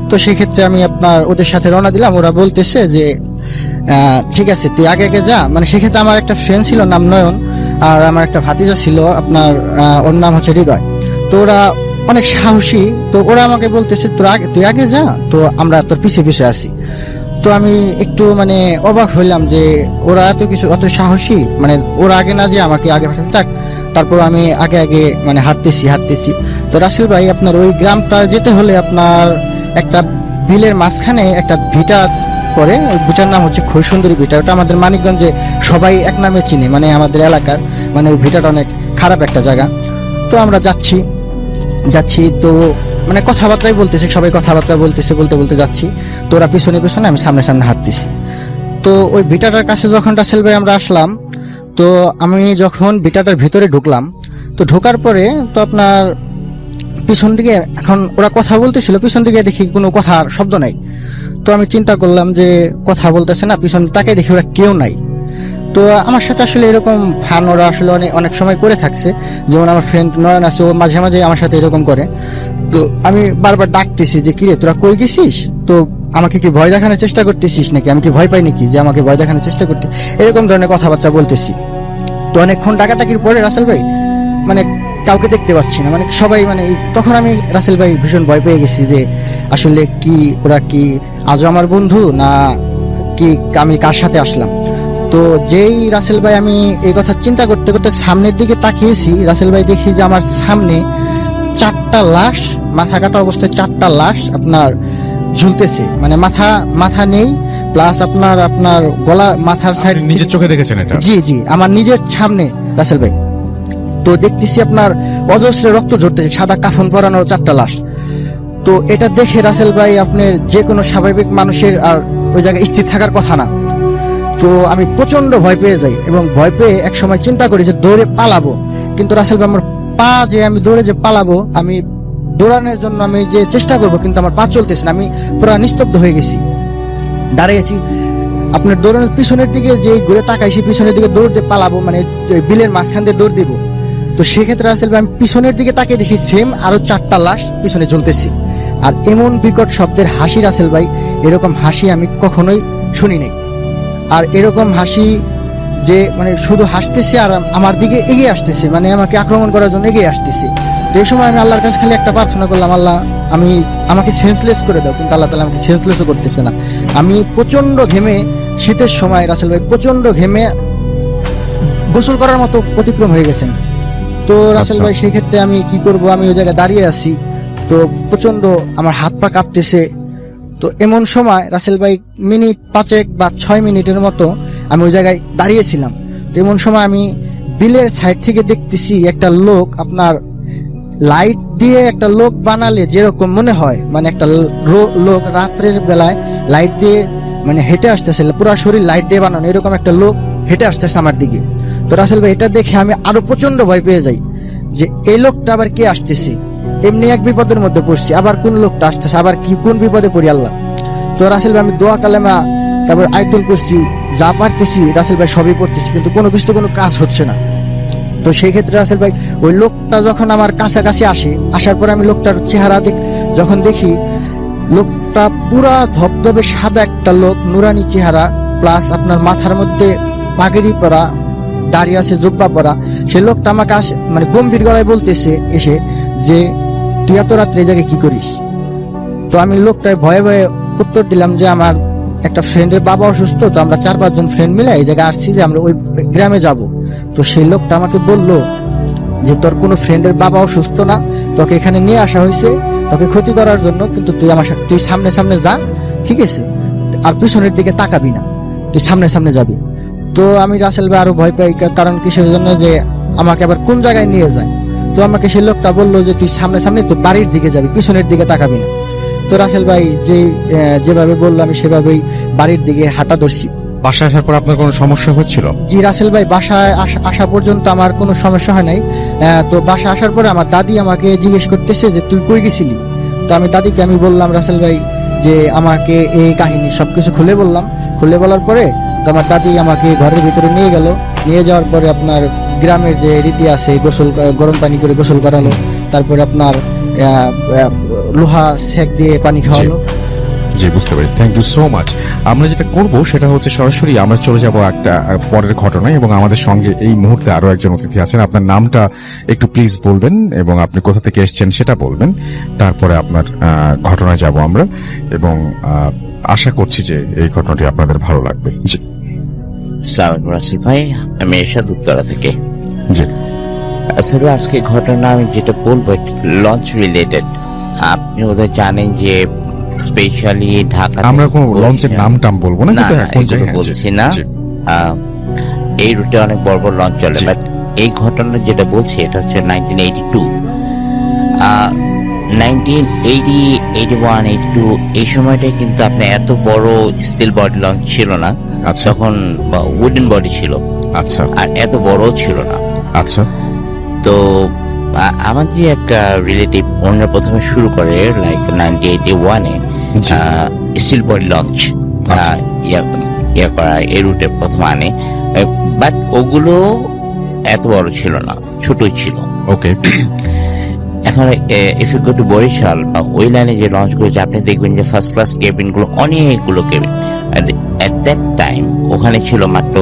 তো সেই ক্ষেত্রে আমি আপনার ওদের সাথে রওনা দিলাম। ওরা বলতেছে যে ঠিক আছে তুই আগে আগে যা। মানে সেক্ষেত্রে আমার একটা ফ্রেন্ড ছিল নাম নয়ন, আর আমার একটা ভাতিজা ছিল আপনার ওর নাম হচ্ছে হৃদয়। তো ওরা অনেক সাহসী। তো ওরা আমাকে বলতেছে তুই আগে যা, তো আমরা তোর পিছে পিছে আসি। তো আমি একটু মানে অবাক হইলাম যে ওরা অত সাহসী, মানে ওরা আগে না যে আমাকে আগে পাঠাতে চাক। তারপর আমি আগে আগে মানে হাঁটতেছি। তো রাসেল ভাই আপনার ওই গ্রামটা যেতে হলে আপনার একটা বিলের মাঝখানে একটা ভিটা পড়ে, ওই ভিটার নাম হচ্ছে খৈসুন্দরী ভিটা। ওটা আমাদের মানিকগঞ্জে সবাই এক নামে চিনে, মানে আমাদের এলাকার, মানে ওই ভিটাটা অনেক খারাপ একটা জায়গা। তো আমরা যাচ্ছি তো মানে কথাবার্তাই বলতেছে, সবাই কথাবার্তা বলতে বলতে যাচ্ছি। তো ওরা পিছনে আমি সামনে হাঁটতেছি। তো ওই ভিটাটার কাছে যখন রাসেল ভাই আমরা আসলাম, তো আমি যখন ভিটাটার ভিতরে ঢুকলাম, তো ঢোকার পরে তো আপনার পিছন দিকে, এখন ওরা কথা বলতেছিল, পিছন দিকে দেখি কোনো কথার শব্দ নাই। তো আমি চিন্তা করলাম যে কথা বলতেছে না, পিছন তাকে দেখি ওরা কেউ নাই। তো আমার সাথে আসলে এরকম ফান ওরা আসলে অনেক সময় করে থাকছে। যেমন আমার ফ্রেন্ড নয়ন আছে, ও মাঝে মাঝে আমার সাথে এরকম করে। তো আমি বারবার ডাকতেছি যে কিরে তোরা কই গেছিস, তো আমাকে কি ভয় দেখানোর চেষ্টা করতেছিস নাকি, আমি কি ভয় পাই নাকি যে আমাকে ভয় দেখানোর চেষ্টা করতে, এরকম ধরনের কথাবার্তা বলতেছি। তো অনেকক্ষণ ডাকাটাকির পরে রাসেল ভাই মানে কাউকে দেখতে পাচ্ছি না, মানে সবাই মানে তখন আমি রাসেল ভাই ভীষণ ভয় পেয়ে গেছি যে আসলে কি ওরা কি আজও আমার বন্ধু না কি, আমি কার সাথে আসলাম। তো যেই রাসেল ভাই আমি এই কথা চিন্তা করতে করতে সামনের দিকে তাকিয়েছি, রাসেল ভাই দেখি যে আমার সামনে 4টা লাশ, মাথা কাটা অবস্থায় 4টা লাশ আপনার ঝুলতেছে, মানে মাথা নেই, প্লাস আপনার গলা, মাথার সাইড। নিজের চোখে দেখেছেন এটা? জি আমার নিজের সামনে রাসেল ভাই। তো দেখতেছি আপনার অজস্র রক্ত ঝরতেছে, সাদা কাফন পরানো 4টা লাশ। তো এটা দেখে রাসেল ভাই আপনার যে কোনো স্বাভাবিক মানুষের আর ওই জায়গায় স্থির থাকার কথা না। তো আমি প্রচন্ড ভয় পেয়ে যাই, এবং ভয় পেয়ে এক সময় চিন্তা করি যে দৌড়ে পালাবো, কিন্তু রাসেল ভাই আমার পা যে আমি দৌড়ে যে পালাবো, আমি দৌড়ানোর জন্য আমি যে চেষ্টা করব, কিন্তু আমার পা চলতেছে না, আমি পুরো নিস্তব্ধ হয়ে গেছি, দাঁড়িয়েছি। আপনার দৌড়ানোর পিছনের দিকে যে ঘুরে তাকাইছি, পিছনের দিকে দৌড় দিয়ে পালাবো, মানে বিলের মাঝখান দিয়ে দৌড় দিব। তো সেক্ষেত্রে রাসেল ভাই আমি পিছনের দিকে তাকিয়ে দেখি সেম আরো 4টা লাশ পিছনে ঝুলতেছি। আর এমন বিকট শব্দের হাসি রাসেল ভাই, এরকম হাসি আমি কখনোই শুনি নাই। আর এরকম হাসি যে মানে শুধু হাসতেছে আর আমার দিকে এগিয়ে আসতেছে, মানে আমাকে আক্রমণ করার জন্য এগিয়ে আসতেছে। তো এই সময় আমি আল্লাহর কাছে খালি একটা প্রার্থনা করলাম, আল্লাহ আমাকে সেন্সলেস করে দাও, কিন্তু আল্লাহ তাআলা আমাকে সেন্সলেসও করতেছে না। আমি প্রচন্ড ঘেমে, শীতের সময় রাসেল ভাই প্রচন্ড ঘেমে গোসল করার মতো অতিক্রম হয়ে গেছেন। তো রাসেল ভাই সেই ক্ষেত্রে আমি কি করব, আমি ওই জায়গায় দাঁড়িয়ে আছি, তো প্রচন্ড আমার হাত পা কাঁপতেছে। তো এমন সময় রাসেল ভাই মিনিট 5 বা 6 মিনিটের মতো আমি ওই জায়গায় দাঁড়িয়েছিলাম। তো এমন সময় আমি বিলের সাইড থেকে দেখতেছি একটা লোক, আপনার লাইট দিয়ে একটা লোক বানালে যেরকম মনে হয়, মানে একটা লোক রাত্রের বেলায় লাইট দিয়ে মানে হেঁটে আসতেছে, পুরো শরীর লাইট দিয়ে বানানো, এরকম একটা লোক হেঁটে আসতেছে আমার দিকে। তো রাসেল ভাই এটা দেখে আমি আরো প্রচন্ড ভয় পেয়ে যাই যে এই লোকটা আবার কে আসতেছে, এমনি এক বিপদের মধ্যে পড়ছি, আবার কোন লোকটা আসতেছে, আবার কি কোন বিপদে পড়ি আল্লাহ। তো রাসেল ভাই আমি দোয়া কালেমা তারপর আয়াতুল কুরসি যা পারতেছি রাসেল ভাই সবই পড়তেছি, কিন্তু কোনো কিছুতে কোনো কাজ হচ্ছে না। তো সেই ক্ষেত্রে রাসেল ভাই ওই লোকটা যখন আমার কাছাকাছি আসে, আসার পর আমি লোকটার চেহারা যখন দেখি, লোকটা পুরা ধবধবে সাদা একটা লোক, নুরানি চেহারা, প্লাস আপনার মাথার মধ্যে পাগড়ি পরা, দাঁড়িয়ে আছে জুব্বা পরা। সেই লোকটা আমাকে মানে গম্ভীর গলায় বলতেছে এসে যে তুই এত রাত্রে এই জায়গায় কি করিস। তো আমি লোকটায় ভয়ে ভয়ে উত্তর দিলাম যে আমার একটা ফ্রেন্ডের বাবা অসুস্থ, তো আমরা 4-5 জন ফ্রেন্ড মিলে এই জায়গায় আসছি যে আমরা ওই গ্রামে যাব। তো সেই লোকটা আমাকে বলল যে তোর কোনো ফ্রেন্ডের বাবা অসুস্থ না, তোকে এখানে নিয়ে আসা হয়েছে তোকে ক্ষতি করার জন্য, কিন্তু তুই সামনে সামনে যা, ঠিক আছে, আর পিছনের দিকে তাকাবি না, তুই সামনে সামনে যাবি। তো আমি রাসেল ভাই আরো ভয় পাই, কারণ কিসের জন্য যে আমাকে আবার কোন জায়গায় নিয়ে যায়। তো আমাকে সেই লোকটা বললো যে তুই সামনে সামনে তো বাড়ির দিকে যাবি, পিছনের দিকে তাকাবি না। তো রাসেল ভাই যেভাবে বললো আমি সেভাবেই বাড়ির দিকে হাঁটা ধরছি। বাসায় আসার পর আপনার কোনো সমস্যা হচ্ছিল? জি রাসেল ভাই, বাসায় আসা পর্যন্ত আমার কোনো সমস্যা হয় নাই। তো বাসা আসার পরে আমার দাদি আমাকে জিজ্ঞেস করতেছে যে তুই কই গেছিলি। তো আমি দাদিকে আমি বললাম রাসেল ভাই যে আমাকে এই কাহিনী সবকিছু খুলে বললাম। খুলে বলার পরে তো আমার দাদি আমাকে ঘরের ভিতরে নিয়ে গেল। নিয়ে যাওয়ার পরে আপনার গ্রামের যে রীতি আছে, গরম পানি করে গোসল করালো, তারপরে আপনার লোহা সেক দিয়ে পানি খাওয়ালো। জি, বুঝতে পেরেছি। Thank you so much. আমরা যেটা করব সেটা হচ্ছে সরাসরি আমরা চলে যাব একটা পরের ঘটনায়, এবং আমাদের সঙ্গে এই মুহূর্তে আরো একজন অতিথি আছেন। আপনার নামটা একটু প্লিজ বলবেন এবং আপনি কোথা থেকে এসেছেন সেটা বলবেন, তারপরে আপনার ঘটনায় যাব আমরা, এবং আশা করছি যে এই ঘটনাটি আপনাদের ভালো লাগবে। জি, আসসালামু আলাইকুম রাসেল ভাই, আমি এরশাদ উত্তরা থেকে। জি, আসলে আজকে ঘটনা আমি যেটা বলবো লঞ্চ রিলেটেড। আপনি ওদের জানেন যে স্পেশালি ঢাকা, আমরা কোন লঞ্চের নাম টাম বলবো না, কিন্তু কোন এগুলো জায়গায় বলছি না। এই রুটে অনেক বড় বড় লঞ্চ চলে, বাট এই ঘটনা যেটা বলছি এটা হচ্ছে 1982, 1980, 81, 82 এই সময়টায় কিন্তু আপনি এত বড় স্টিল বডি লঞ্চ ছিল না। আচ্ছা, তখন উডেন বডি ছিল। আচ্ছা, আর এত বড় ছিল না। আচ্ছা। তো আমাদের একটা রিলেটিভ ওনারা প্রথমে শুরু করে লাইক 1981-এ স্টিল বডি লঞ্চ ইয়া করা, এই রুটে প্রথম আনে, বাট ওগুলো এত বড় ছিল না, ছোটই ছিল। ওকে। এখন if you go to Barishal বা ওই লাইনে যে লঞ্চগুলো, আপনি দেখবেন যে ফার্স্ট ক্লাস কেবিন গুলো অনেকগুলো কেবিন। এট দ্যাট টাইম ওখানে ছিল মাত্র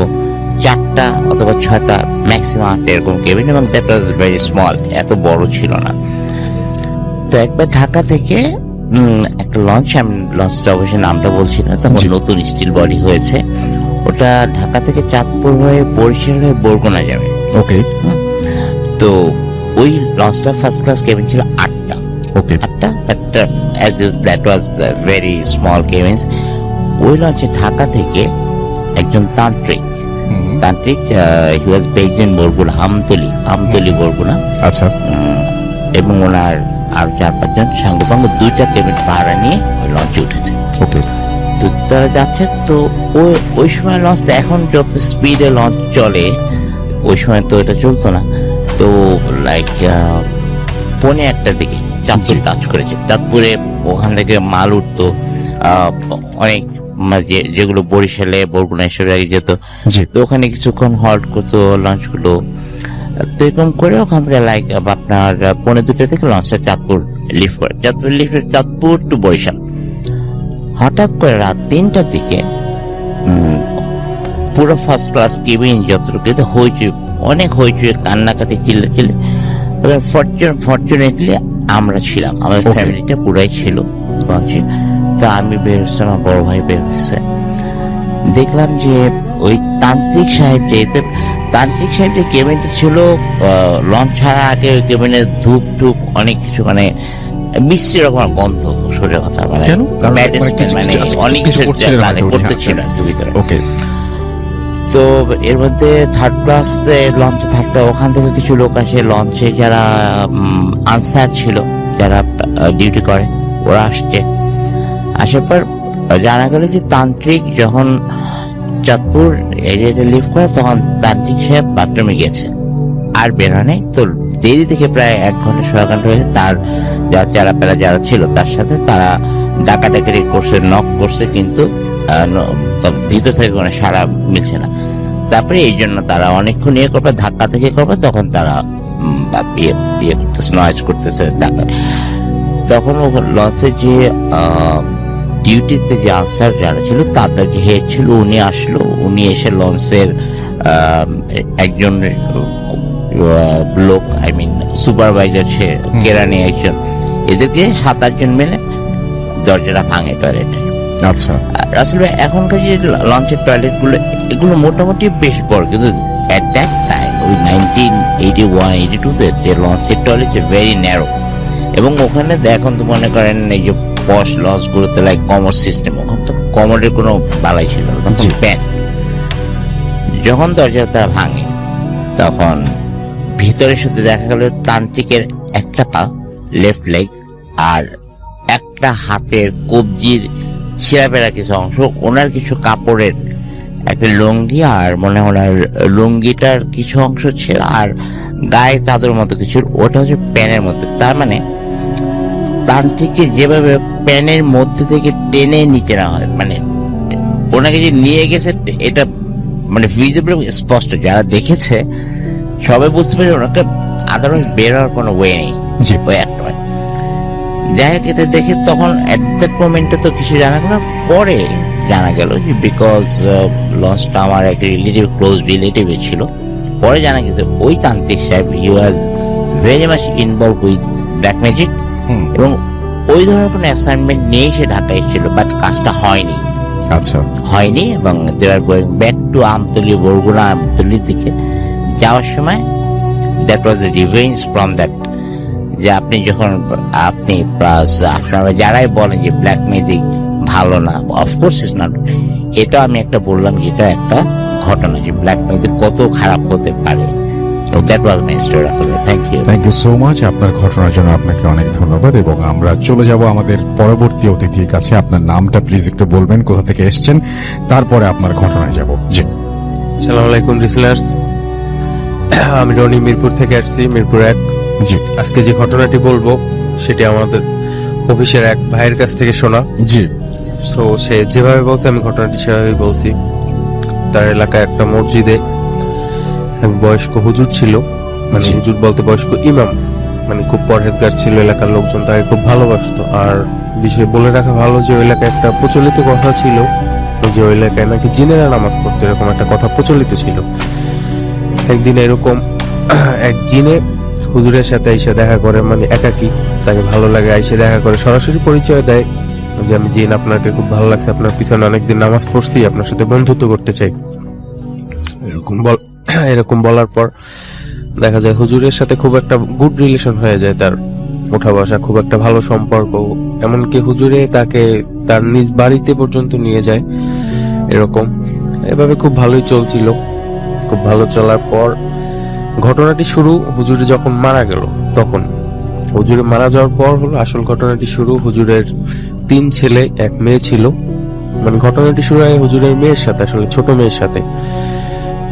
4টা অথবা 6টা ম্যাক্সিমাম এরকম কেবিন, এবং দ্যাট ওয়াজ ভেরি স্মল, এত বড় ছিল না। তো একবার ঢাকা থেকে একটা লঞ্চ, আমি লঞ্চটা অবশ্যই নামটা বলছি না, তখন নতুন স্টিল বডি হয়েছে, ওটা ঢাকা থেকে চাঁদপুর হয়ে বরিশাল হয়ে বরগুনা যাবে। ওকে। তো ওই লঞ্চটা ফার্স্ট ক্লাস কেবিন ছিল 8টা। ওকে। 8টা, but as that was very small cabins. ওই লঞ্চে ঢাকা থেকে একজন তান্ত্রিক, he was based in Barguna, Amtali Barguna. আচ্ছা। এবং ওনার আরো 4-5 জন সাঙ্গপাঙ্গ 2টা কেবিন ভাড়া নিয়ে ওই লঞ্চে উঠেছে। ওকে। তো তারা যাচ্ছে, তো ওই সময় লঞ্চটা এখন যত স্পিডে লঞ্চ চলে, ওই সময় তো এটা চলতো না। তো লাইক 1:45 দিকে চাঁদপুর টাচ করেছে। চাঁদপুরে ওখান থেকে মাল উঠতো অনেক, যেগুলো বরিশালে বরগুনা এসব জায়গায় যেত। তো ওখানে কিছুক্ষণ হল্ট করতো লঞ্চগুলো। তো এরকম করে ওখান থেকে লাইক আপনার 1:45 থেকে লঞ্চটা চাঁদপুর লিফট করে, চাঁদপুর টু বরিশাল। হঠাৎ করে রাত 3টার দিকে পুরো ফার্স্ট ক্লাস কেবিন যতটুকু হইচই, অনেক হইচই, কান্নাকাটি, চিল্লে। ফরচুনেটলি আমরা ছিলাম, আমাদের ফ্যামিলিটা পুরাই ছিল লঞ্চে। তা আমি বের হচ্ছে, আমার বড় ভাই বের হচ্ছে, দেখলাম যে ওই তান্ত্রিক সাহেব যে কেবিনটা ছিল, লঞ্চ ছাড়া আগে ওই কেবিনে ধূপ অনেক কিছু, মানে মিষ্টি রকমের গন্ধ, সোজা কথা, মানে অনেক কিছু করতেছিল ভিতরে। ওকে। তো এর মধ্যে থার্ড ক্লাস লঞ্চে থাকতো, ওখান থেকে কিছু লোক আসে লঞ্চে, যারা আনসার ছিল, যারা ডিউটি করে, ওরা আসছে। আসার পর জানা গেল যে তান্ত্রিক যখন চাঁদপুর এরিয়াটা লিভ করে তখন তান্ত্রিক সাহেব বাথরুমে গেছে, আর বের হয় নাই। তো দেরি থেকে প্রায় 1 ঘন্টা 6 ঘন্টা হয়েছে। তার যা চেলাপেলা যারা ছিল তার সাথে তারা ডাকাডাকি করছে, নক করছে, কিন্তু ভিতর থেকে কোনো সাড়া মিলছে না। তারপরে এই জন্য তারা অনেকক্ষণ ইয়ে করবে, ধাক্কা থেকে করবে, তখন তারা ইয়ে করতেছে, নয়েজ করতেছে ডাকা। তখন লঞ্চে যে ডিউটিতে যে আনসার যারা ছিল তাদের যে হেড ছিল উনি আসলো। উনি এসে লঞ্চের একজন লোক, আই মিন সুপারভাইজার, সে কেরানি একজন, এদেরকে 7-8 জন মিলে দরজাটা ভাঙে টয়লেটের। আচ্ছা, রাসেল ভাই, এখনকার যে লঞ্চের টয়লেট গুলো এগুলো মোটামুটি বেশ বড়, কিন্তু এট দ্যাট টাইম ওই 1981-82 যে লঞ্চের টয়লেট ভেরি ন্যারো। এবং ওখানে এখন তো মনে করেন এই যে পশ লঞ্চ গুলোতে লাইক কমোড সিস্টেম, ওখানে তো কমোডের কোনো বালাই ছিল না, তখন প্যান। যখন দরজা তারা ভাঙে তখন ভিতরে শুধু দেখা গেল তান্ত্রিকের একটা পা, লেফট লেগ, আর একটা হাতের কবজির ছেঁড়াপেড়া কিছু অংশ, ওনার কিছু কাপড়ের একটা লুঙ্গি, আর মনে হয় লুঙ্গিটার কিছু অংশ ছিল, আর গায়ে চাদর মতো কিছু, ওটা হচ্ছে প্যানের মধ্যে। তার মানে তান্ত্রিককে যেভাবে প্যানের মধ্যে থেকে টেনে নিচে না হয়, মানে ওনাকে যে নিয়ে গেছে এটা মানে ভিজিবল, স্পষ্ট, যারা দেখেছে সবাই বুঝতে পারে ওনাকে আদারওয়াইজ বের হওয়ার কোনো ওয়ে নেই। ওই একটা যাই হোক, এটা দেখে তখন এট দ্যাট মোমেন্টে তো কিছু জানা গেল। পরে জানা গেল যে বিকজ লঞ্চটা আমার একটা রিলেটিভ, ক্লোজ রিলেটিভ ছিল, পরে জানা গেছে ওই তান্ত্রিক সাহেব he was very much involve with black magic, এবং ওই ধরনের কোনো অ্যাসাইনমেন্ট নিয়ে সে ঢাকায় এসেছিল, বাট কাজটা হয়নি। আচ্ছা, হয়নি, এবং they are going back to Amtali, Barguna আমতলির দিকে যাওয়ার সময় that was the revenge from that, যে আপনি যখন আপনি প্লাস আপনারা যারাই বলেন যে ব্ল্যাক ম্যাজিক ভালো না, অফকোর্স ইজ নট, এটা আমি একটা বললাম যেটা একটা ঘটনা, যে ব্ল্যাক ম্যাজিক কত খারাপ হতে পারে। That was my story. Thank you so much. আপনার ঘটনার জন্য আপনাকে অনেক ধন্যবাদ। এবং আমরা চলে যাব আমাদের পরবর্তী অতিথির কাছে। আপনার নামটা প্লিজ একটু বলবেন, কোথা থেকে এসেছেন, তারপরে আপনার ঘটনায় যাব। জি, আসসালামু আলাইকুম লিসনার্স, আমি রনি, মিরপুর থেকে আসছি, মিরপুর 1। জি, আজকে যে ঘটনাটি বলবো সেটি আমাদের অফিসের এক ভাইয়ের কাছ থেকে শোনা। জি, সো সে যেভাবে বলছে আমি ঘটনাটি সেভাবেই বলছি। তার এলাকায় একটা মসজিদে এক বয়স্ক হুজুর ছিল, মানে জি। হুজুর বলতে বয়স্ক ইমাম, মানে খুব পরহেজগার ছিল, এলাকার লোকজন তাকে খুব ভালোবাসতো। আর বিষয়ে বলে রাখা ভালো যে ওই এলাকায় একটা প্রচলিত কথা ছিল যে ওই এলাকায় নাকি জিনেরা নামাজ পড়তো, এরকম একটা কথা প্রচলিত ছিল। একদিন এরকম এক জিনে হুজুরের সাথে এসে দেখা করে, মানে একাকি, তাকে ভালো লাগে, এসে দেখা করে, সরাসরি পরিচয় দেয় যে আমি জিন, আপনাকে খুব ভালো লাগছে, আপনার পিছনে অনেকদিন নামাজ পড়ছি, আপনার সাথে বন্ধুত্ব করতে চাই। এরকম বলার পর দেখা যায় হুজুরের সাথে খুব একটা গুড রিলেশন হয়ে যায়, তার ওঠা বসা, খুব একটা ভালো সম্পর্ক, এমনকি হুজুরে তাকে তার নিজ বাড়িতে পর্যন্ত নিয়ে যায়। এরকম এভাবে খুব ভালোই চলছিল। খুব ভালো চলার পর ঘটনাটি শুরু হুজুরে যখন মারা গেল, তখন হুজুরে মারা যাওয়ার পর হলো আসল ঘটনাটি শুরু। হুজুরের 3 ছেলে 1 মেয়ে ছিল, মানে ঘটনাটি শুরু হয় হুজুরের মেয়ের সাথে, আসলে ছোট মেয়ের সাথে।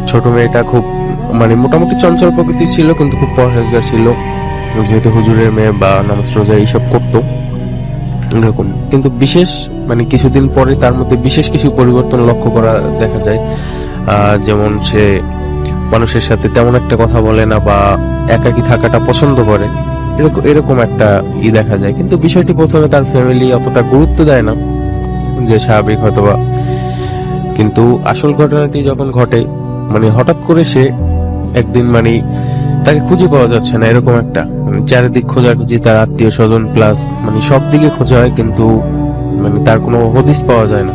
ছোট মেয়েটা খুব মানে মোটামুটি চঞ্চল প্রকৃতির ছিল, কিন্তু খুব পরহেজগার ছিল, যেহেতু হুজুরের মেয়ে, বা নামাজ রোজা এইসব করতো এরকম। কিন্তু বিশেষ মানে কিছুদিন পরে তার মধ্যে বিশেষ কিছু পরিবর্তন লক্ষ্য করা দেখা যায়। যেমন সে মানুষের সাথে তেমন একটা কথা বলে না, বা একাকী থাকাটা পছন্দ করে, এরকম একটা দেখা যায়। কিন্তু বিষয়টি প্রথমে তার ফ্যামিলি অতটা গুরুত্ব দেয় না, যে স্বাভাবিক হয়তোবা। কিন্তু আসল ঘটনাটি যখন ঘটে, মানে হঠাৎ করে সে একদিন মানে তাকে খুঁজে পাওয়া যাচ্ছে না, এরকম একটা চারিদিক খোঁজাখুঁজি, তার আত্মীয় স্বজন প্লাস মানে সব দিকে খোঁজা হয়, কিন্তু মানে তার কোনো হদিস পাওয়া যায় না।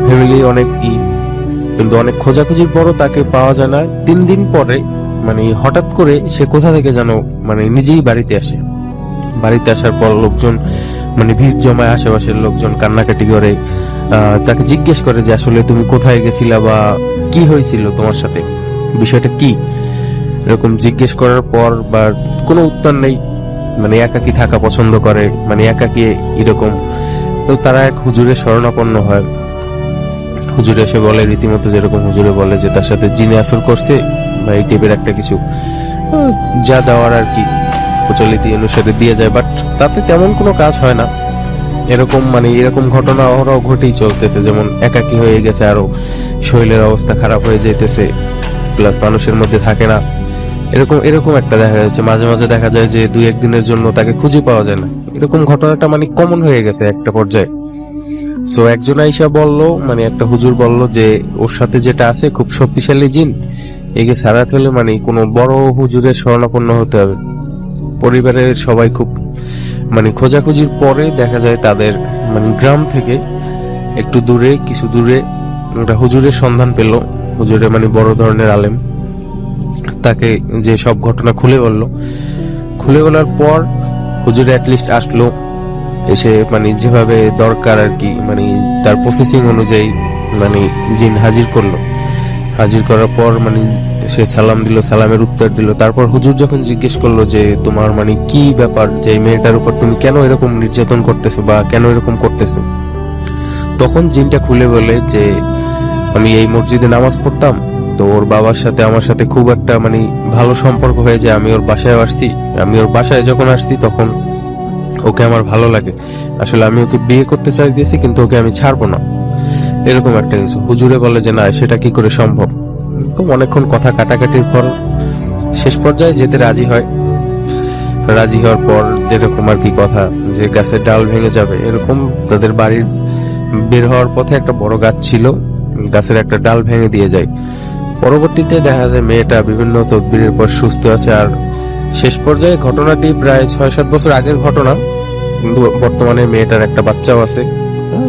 ফ্যামিলি অনেক কিন্তু অনেক খোঁজাখুঁজির পরও তাকে পাওয়া যায় না। 3 দিন পরে মানে হঠাৎ করে সে কোথা থেকে যেন মানে নিজেই বাড়িতে আসে। বাড়িতে আসার পর লোকজন মানে ভিড় জমায়, আশেপাশের লোকজন কান্নাকাটি করে, তাকে জিজ্ঞেস করে যে আসলে তুমি কোথায় গেছিলা, বা কি হয়েছিল তোমার সাথে, বিষয়টা কি। এরকম জিজ্ঞেস করার পর বা কোনো উত্তর নেই, মানে একাকী থাকা পছন্দ করে, মানে একাকী এরকম। তো তারা এক হুজুরের শরণাপন্ন হয়। হুজুরে এসে বলে রীতিমতো যেরকম হুজুরে বলে যে তার সাথে জিনে আসর করছে বা এই টাইপের একটা কিছু যা দেওয়ার আর কি প্রচলিত অনুসারে দিয়ে যায়, বাট তাতে তেমন কোনো কাজ হয় না। এরকম এরকম ঘটনা অহরহ ঘটেই চলতেছে, যেমন একাকী হয়ে গেছে, আরো শরীরের অবস্থা খারাপ হয়ে যেতেছে, প্লাস মানুষের মধ্যে থাকে না, এরকম একটা দেখা যাচ্ছে। মাঝে মাঝে দেখা যায় যে 2-1 দিনের জন্য তাকে খুঁজে পাওয়া যায় না। এরকম ঘটনাটা কমন হয়ে গেছে একটা পর্যায়ে। সো একজন আইসা বললো, একটা হুজুর বলল যে ওর সাথে যেটা আছে খুব শক্তিশালী জিন, একে সারাতে হলে কোনো বড় হুজুরের শরণাপন্ন হতে হবে। পরিবারের সবাই খুব খোঁজাখুঁজির পরে দেখা যায় তাদের গ্রাম থেকে একটু দূরে, কিছু দূরে একটা হুজুরের সন্ধান পেল। হুজুরে বড় ধরনের আলেম, তাকে যে সব ঘটনা খুলে বলার পর হুজুরে অ্যাটলিস্ট আসলো, এসে যেভাবে দরকার আর কি তার প্রসেসিং অনুযায়ী জিন হাজির করলো। হাজির করার পর সে সালাম দিল, সালামের উত্তর দিল। তারপর হুজুর যখন জিজ্ঞেস করলো যে তোমার কি ব্যাপার, যে মেয়েটার উপর তুমি কেন এরকম নির্যাতন করতেছো বা কেন এরকম করতেছো, তখন জিনটা খুলে বলে যে আমি এই মসজিদে নামাজ পড়তাম, তো ওর বাবার সাথে আমার সাথে খুব একটা ভালো সম্পর্ক হয়ে যায়। আমি ওর বাসায় যখন আসছি তখন ওকে আমার ভালো লাগে, আসলে আমি ওকে বিয়ে করতে চাইতেছি কিন্তু ওকে আমি ছাড়বো না, এরকম একটা কিছু। হুজুরে বলে যে না, সেটা কি করে সম্ভব। খুব অনেকক্ষণ কথা কাটাকাটির পর শেষ পর্যায়ে যেতে রাজি হয়। রাজি হওয়ার পর যেরকম আর কি কথা, যে গাছের ডাল ভেঙে যাবে এরকম, তাদের বাড়ির বের হওয়ার পথে একটা বড় গাছ ছিল, গাছের একটা ডাল ভেঙে দিয়ে যায়। পরবর্তীতে দেখা যায় মেয়েটা বিভিন্ন তদবিরের পর সুস্থ আছে। আর শেষ পর্যায়ে ঘটনাটি প্রায় 6-7 বছর আগের ঘটনা, কিন্তু বর্তমানে মেয়েটার একটা বাচ্চাও আছে,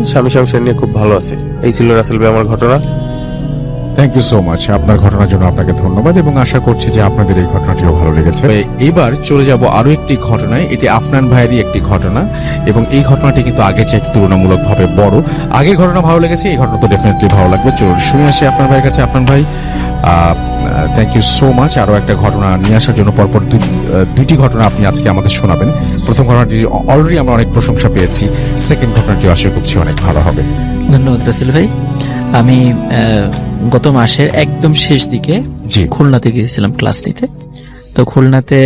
স্বামী সংসার নিয়ে খুব ভালো আছে। এই ছিল রাসেল ভাই আমার ঘটনা। Thank you so much. আপনার ঘটনার জন্য আপনাকে ধন্যবাদ এবং আশা করছি যে আপনাদের এই ঘটনাটিও ভালো লেগেছে। এবার চলে যাব আরো একটি ঘটনায়। এটি আফনান ভাইয়েরই একটি ঘটনা এবং এই ঘটনাটি কিন্তু আগের চাইতে তুলনামূলকভাবে বড়। আগের ঘটনা ভালো লেগেছে, এই ঘটনা তো ডেফিনেটলি ভালো লাগবে। চলুন শুনে আসি আপনার ভাইয়ের কাছে। আপনার ভাই, থ্যাংক ইউ সো মাচ আরো একটা ঘটনা নিয়ে আসার জন্য। পরপর দুইটি ঘটনা আপনি আজকে আমাদের শোনাবেন। প্রথম ঘটনাটি অলরেডি আমরা অনেক প্রশংসা পেয়েছি, সেকেন্ড ঘটনাটিও আশা করছি অনেক ভালো হবে। ধন্যবাদ রাসেল ভাই। আমি গত মাসের একদম শেষ দিকে খুলনাতে গিয়েছিলাম ক্লাস নিতে। তো খুলনাতে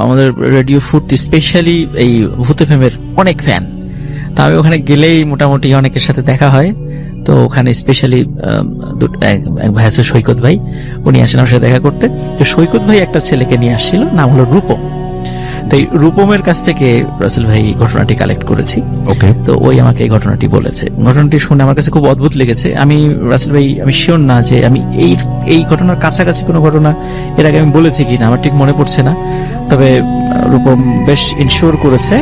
আমাদের রেডিও ফুর্তি স্পেশালি এই ভূত এফএমের অনেক ফ্যান। তা আমি ওখানে গেলেই মোটামুটি অনেকের সাথে দেখা হয়। তো ওখানে স্পেশালি এক ভাই আছে সৈকত ভাই, উনি আসেন আমার সাথে দেখা করতে। তো সৈকত ভাই একটা ছেলেকে নিয়ে আসছিল, নাম হলো রূপম। তো এই রূপমের কাছ থেকে রাসেল ভাই ঘটনাটি কালেক্ট করেছি। ওকে, তো ওই আমাকে এই ঘটনাটি বলেছে। ঘটনাটি শুনে আমার কাছে খুব অদ্ভুত লেগেছে। আমি রাসেল ভাই আমি শিওর না যে আমি এই ঘটনার কাছাকাছি কোনো ঘটনা এর আগে আমি বলেছি কিনা, আমার ঠিক মনে পড়ছে না। তবে রূপম বেশ ইনশিওর করেছে,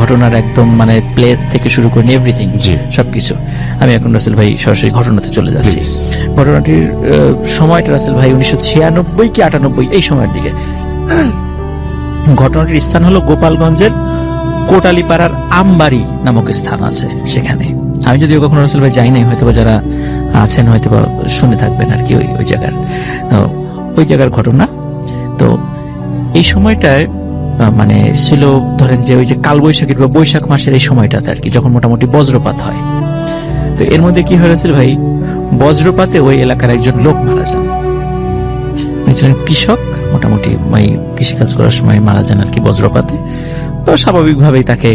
ঘটনার একদম প্লেস থেকে শুরু করে এভরিথিং, সবকিছু। আমি এখন রাসেল ভাই সরাসরি ঘটনাতে চলে যাচ্ছি। ঘটনাটির সময়টা রাসেল ভাই 1996 কি 98 এই সময়ের দিকে। ঘটনাটির স্থান হলো গোপালগঞ্জের কোটালীপাড়ার আমবাড়ি নামক স্থান আছে সেখানে। আমি যদিও কখনো রাসেল ভাই যাই নাই, হয়তো যারা আছেন হয়তো শুনে থাকবেন আর কি ওই জায়গার ঘটনা। তো এই সময়টায় ছিল ধরেন যে ওই যে কালবৈশাখীর বা বৈশাখ মাসের এই সময়টাতে আর কি, যখন মোটামুটি বজ্রপাত হয়। তো এর মধ্যে কি হয়েছিল ভাই, বজ্রপাতে ওই এলাকার একজন লোক মারা যান। ছিলেন কৃষক, মোটামুটি কৃষিকাজ করার সময় মারা যান আর কি বজ্রপাতে। তো স্বাভাবিকভাবেই তাকে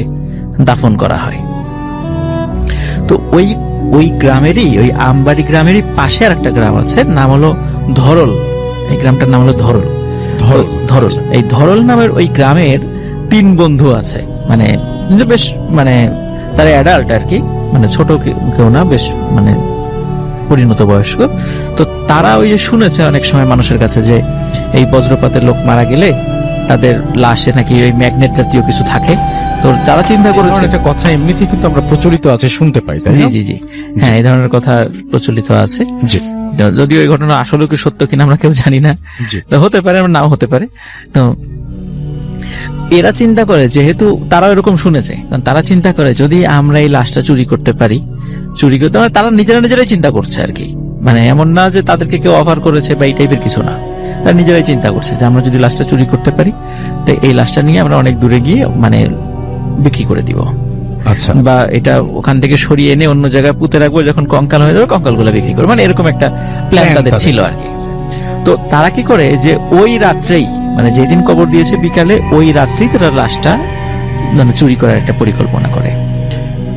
দাফন করা হয়। তো ওই গ্রামেরই, ওই আমবাড়ি গ্রামেরই পাশে আর একটা গ্রাম আছে, নাম হলো ধরল। এই গ্রামটার নাম হলো ধরল। এই ধরল নামের ওই গ্রামের 3 বন্ধু আছে, বেশ তারা অ্যাডাল্ট আর কি, ছোট কেউ না, বেশ পরিণত বয়স্ক। তো তারা ওই যে শুনেছে অনেক সময় মানুষের কাছে যে এই বজ্রপাতের লোক মারা গেলে তাদের লাশে নাকি ওই ম্যাগনেট জাতীয় কিছু থাকে। তো যারা চিন্তা করেছে, একটা কথা এমনিতেই কিন্তু আমরা প্রচলিত আছে, শুনতে পাই, তাই না? জি, হ্যাঁ, এই ধরনের কথা প্রচলিত আছে। যদিও এই ঘটনা আসলে কি সত্য কিনা আমরা কেউ জানি না, হতে পারে নাও হতে পারে। তো এরা চিন্তা করে, যেহেতু তারা এরকম শুনেছে, কারণ তারা চিন্তা করে যদি আমরা এই লাশটা চুরি করতে পারি, তারা নিজেরাই চিন্তা করছে আর কি, এমন না যে তাদেরকে কেউ অফার করেছে বা এই টাইপের কিছু না। তারা নিজেরাই চিন্তা করছে যে আমরা যদি লাশটা চুরি করতে পারি, তো এই লাশটা নিয়ে আমরা অনেক দূরে গিয়ে বিক্রি করে দিব। আচ্ছা। বা এটা ওখান থেকে সরিয়ে এনে অন্য জায়গায় পুঁতে রাখবো, যখন কঙ্কাল হয়ে যাবে কঙ্কালগুলো বিক্রি করবো, মানে এরকম একটা প্ল্যান তাদের ছিল আর কি। তো তারা কি করে যে ওই রাত্রেই, মানে যেদিন কবর দিয়েছে বিকালে, ওই রাত্রেই তারা লাশটা মানে চুরি করার একটা পরিকল্পনা করে।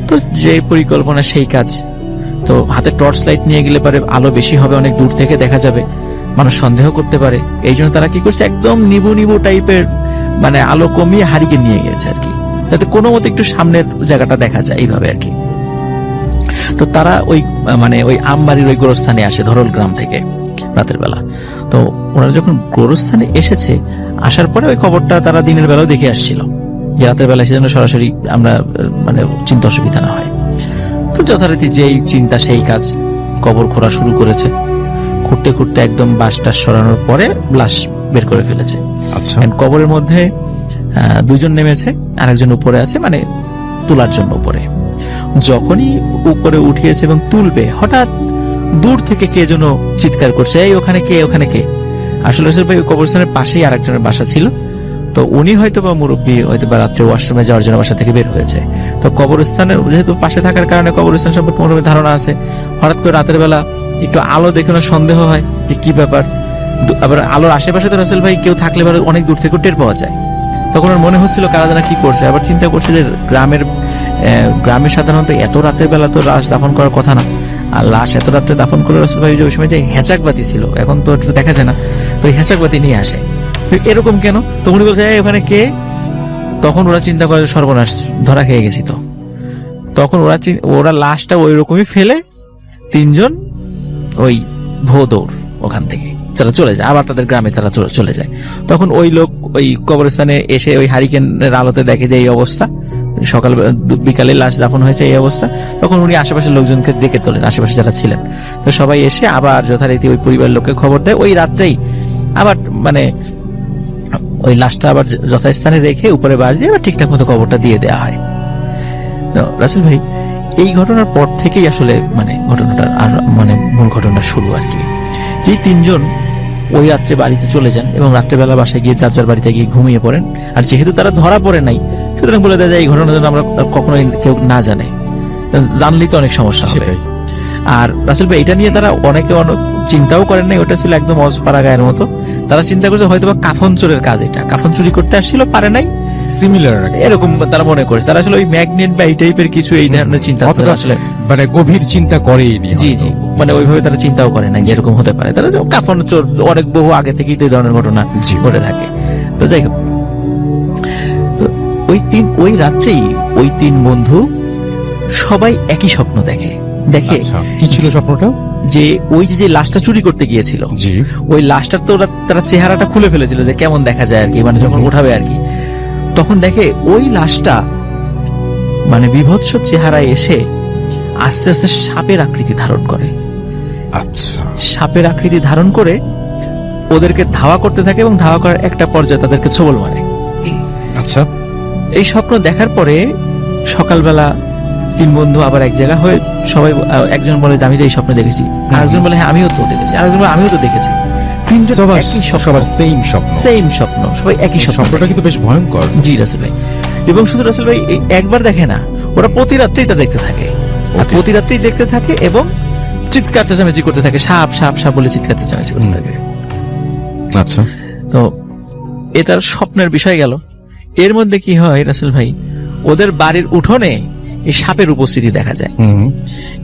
তো যে পরিকল্পনা সেই কাজ। তো হাতে টর্চ লাইট নিয়ে গেলে পারে আলো বেশি হবে, অনেক দূর থেকে দেখা যাবে, মানুষ সন্দেহ করতে পারে। এই জন্য তারা কি করছে, একদম নিবু নিবু টাইপের মানে আলো কমিয়ে হারিকে নিয়ে গেছে আর কি, যাতে কোনো মতে একটু সামনের জায়গাটা দেখা যায়, এইভাবে আর কি। তো তারা ওই মানে ওই আমবাড়ির ওই গোরস্থানে আসে ধরল গ্রাম থেকে রাতের বেলা। তো ওনারা যখন গোরস্থানে এসেছে, আসার পরে ওই খবরটা তারা দিনের বেলাও দেখে আসছিল, যে রাতের বেলা সেজন্য সরাসরি আমরা মানে চিন্তা অসুবিধা না হয়। তো যথারীতি যেই চিন্তা সেই কাজ, কবর খোঁড়া শুরু করেছে। খুঁড়তে খুঁড়তে একদম বাসটা সরানোর পরে লাশ বের করে ফেলেছে। আচ্ছা। কবরের মধ্যে দুজন নেমেছে, আর একজন উপরে আছে, মানে তোলার জন্য উপরে। যখনই উপরে উঠিয়েছে এবং তুলবে, হঠাৎ দূর থেকে কে যেন চিৎকার করছে, এই ওখানে কে, ওখানে কে। আসলে ভাই ওই কবরস্থানের পাশেই আর একজনের বাসা ছিল। তো উনি হয়তো বা মুরব্বী, হয়তো বা রাত্রে ওয়াশরুমে যাওয়ার জন্য বাসা থেকে বের হয়েছে। তো কবরস্থানের যেহেতু পাশে থাকার কারণে কবরস্থান সম্পর্কে মোটামুটি ধারণা আছে। হঠাৎ করে রাতের বেলা একটু আলো দেখে না সন্দেহ হয় যে কি ব্যাপার। আবার আলোর আশেপাশে তো রাসেল ভাই কেউ থাকলে এবার অনেক দূর থেকে টের পাওয়া যায়। তখন ওর মনে হচ্ছিল কারা জানা কি করছে। আবার চিন্তা করছে যে গ্রামে সাধারণত এত রাতের বেলা তো লাশ দাফন করার কথা না, আর লাশ এত রাত্রে দাফন করে রাসেল ভাই ওই সময় যে হেঁচাক বাতি ছিল, এখন তো দেখা যায় না, তো হেঁচাক বাতি নিয়ে আসে। এরকম কেন? তো উনি বলছে ওখানে কে। তখন ওরা চিন্তা করে সর্বনাশ, ধরা খেয়ে গেছি। তো তখন ওরা লাশটা ওই রকমই ফেলে তিনজন ওই ভো দৌড় ওখান থেকে তারা চলে যায়, আবার তাদের গ্রামে তারা চলে যায়। তখন ওই লোক ওই কবরস্থানে এসে ওই হারিকেনের আলোতে দেখে যে এই অবস্থা, সকাল বিকালে লাশ দাফন হয়েছে এই অবস্থা। তখন উনি আশেপাশের লোকজনকে ডেকে তোলেন, আশেপাশে যারা ছিলেন। তো সবাই এসে আবার যথারীতি ওই পরিবার লোককে খবর দেয়। ওই রাত্রেই আবার মানে ওই লাশটা আবার যথাস্থানে রেখে উপরে বাঁশ দিয়ে আবার ঠিকঠাক মতো কবরটা দিয়ে দেওয়া হয়। তো রাসেল ভাই এই ঘটনার পর থেকেই আসলে মানে ঘটনাটার আর মানে মূল ঘটনা শুরু আর কি। যেই তিনজন ওই রাত্রে বাড়িতে চলে যান এবং রাত্রেবেলা বাসায় গিয়ে যার যার বাড়িতে গিয়ে ঘুমিয়ে পড়েন। আর যেহেতু তারা ধরা পড়ে নাই, সুতরাং বলে দেয় এই ঘটনার জন্য আমরা কখনোই কেউ না জানে, জানলেই তো অনেক সমস্যা হবে। আর রাসেল ভাই এটা নিয়ে তারা অনেকে অনেক চিন্তাও করেন নাই, ওটা ছিল একদম অজপাড়া গায়ের মতো। তারা চিন্তা করছে হয়তো বা কাফন চোরের কাজ, এটা কাফন চুরি করতে আসছিল, পারে নাই, সিমিলার এরকম তারা মনে করেছে। তারা আসলে ওই ম্যাগনেট বা এই টাইপের কিছু এই ধরনের চিন্তা আসলে মানে গভীর চিন্তা করেনি। জি জি, মানে ওইভাবে তারা চিন্তাও করে না যে এরকম হতে পারে। তারা কাফন চোর অনেক বহু আগে থেকেই তো এই ধরনের ঘটনা ঘটে থাকে। তো যাই হোক, তো ওই রাত্রেই ওই তিন বন্ধু সবাই একই স্বপ্ন দেখে। কি ছিল স্বপ্নটা? যে ওই যে লাশটা চুরি করতে গিয়েছিল, ওই লাশটার তো তারা চেহারাটা খুলে ফেলেছিল যে কেমন দেখা যায় আর কি, মানে যখন উঠাবে আর কি, তখন দেখে ওই লাশটা মানে বিভৎস চেহারায় এসে আস্তে আস্তে সাপের আকৃতি ধারণ করে। আচ্ছা। সাপের আকৃতি ধারণ করে ওদেরকে ধাওয়া করতে থাকে এবং ধাওয়া করার একটা পর্যায়ে তাদেরকে ছোবল মারে। আচ্ছা। এই স্বপ্ন দেখার পরে সকালবেলা তিন বন্ধু আবার এক জায়গা হয়ে সবাই, একজন বলে আমি তো এই স্বপ্ন দেখেছি, আরেকজন বলে হ্যাঁ আমিও তো দেখেছি, আরেকজন বলে আমিও তো দেখেছি। তিনজন সবার সেম স্বপ্ন, সবাই একই স্বপ্ন। স্বপ্নটা কিন্তু বেশ ভয়ঙ্কর। জি রাসেল ভাই, এবং শুধু রাসেল ভাই একবার দেখে না, ওরা প্রতি রাত্রে এটা দেখতে থাকে, আর প্রতি রাত্রেই দেখতে থাকে এবং চিৎকার চেঁচামেচি করতে থাকে, সাপ সাপ সাপ বলে চিৎকার চেঁচামেচি করতে থাকে। আচ্ছা। তো এ তার স্বপ্নের বিষয় গেল। এর মধ্যে কি হয় রাসেল ভাই, ওদের বাড়ির উঠোনে এই সাপের উপস্থিতি দেখা যায়।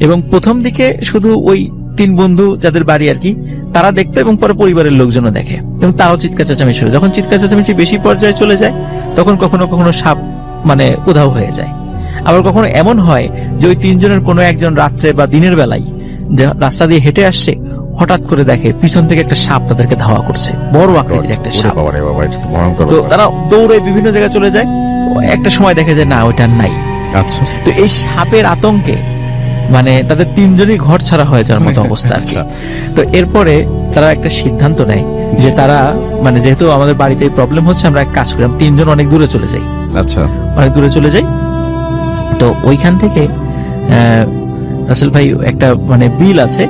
এবং প্রথম দিকে শুধু ওই তিন বন্ধু যাদের বাড়ি আর কি তারা দেখতো, এবং পরে পরিবারের লোকজনও দেখে, এবং তাও চিৎকার চেঁচামেচি শুরু। যখন চিৎকার চেঁচামেচি বেশি পর্যায়ে চলে যায়, তখন কখনো কখনো সাপ মানে উধাও হয়ে যায়। আবার কখনো এমন হয় যে ওই তিনজনের কোনো একজন রাত্রে বা দিনের বেলায় রাস্তা দিয়ে হেঁটে আসছে, হঠাৎ করে দেখে পিছন থেকে একটা সাপ তাদেরকে ধাওয়া করছে, বড় আকৃতির একটা সাপ। তো তারা দৌড়ে বিভিন্ন জায়গায় চলে যায়, একটা সময় দেখে যে না ওইটা নাই। আচ্ছা। তো এই সাপের আতঙ্কে মানে তাদের তিনজনই ঘর ছাড়া হয়ে যাওয়ার মতো অবস্থা আছে। তো এরপরে তারা একটা সিদ্ধান্ত নেয় যে তারা মানে যেহেতু আমাদের বাড়িতে এই প্রবলেম হচ্ছে, আমরা এক কাজ করি, আমরা তিনজন অনেক দূরে চলে যাই। আচ্ছা। অনেক দূরে চলে যাই। তো ওইখান থেকে রাসেল ভাই একটা মানে বিল আছে,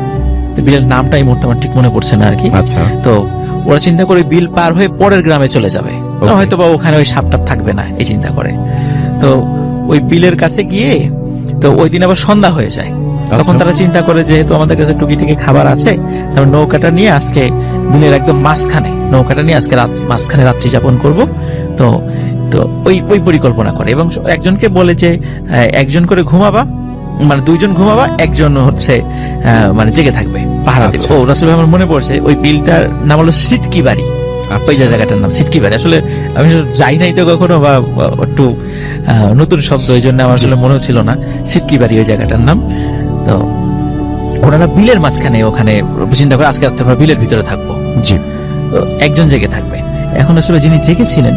বিলের নামটা এই মুহূর্তে আমার ঠিক মনে পড়ছে না আর কি। আচ্ছা। তো ওরা চিন্তা করে বিল পার হয়ে পরের গ্রামে চলে যাবে, হয়তো বা ওখানে ওই সাপ টাপ থাকবে না, এই চিন্তা করে। তো ওই বিলের কাছে গিয়ে, তো ওই দিন আবার সন্ধ্যা হয়ে যায়। তখন তারা চিন্তা করে যেহেতু আমাদের কাছে টুকিটাকি খাবার আছে, তারপর নৌকাটা নিয়ে আজকে বিলের একদম মাঝখানে মাঝখানে রাত্রি যাপন করব। তো তো ওই পরিকল্পনা করে এবং একজনকে বলে যে একজন করে ঘুমাবা, মানে 2 জন ঘুমাবা, একজন হচ্ছে মানে জেগে থাকবে, পাহারা দেবে। ও রাসূল ভাই, আমার মনে পড়ছে ওই বিলটার নাম হলো সিটকি বাড়ি। ওই জায়গাটার নাম সিটকি বাড়ি। আসলে আমি যাই নাই তো কখনো, বা একটু নতুন শব্দ, এই জন্য আমার আসলে মনে ছিল না সিটকি বাড়ি ওই জায়গাটার নাম। তো ওনারা বিলের মাঝখানে ওখানে চিন্তা করে আজকে রাত্রে আমরা বিলের ভিতরে থাকবো। জি। একজন জেগে থাকবে। এখন আসলে যিনি জেগেছিলেন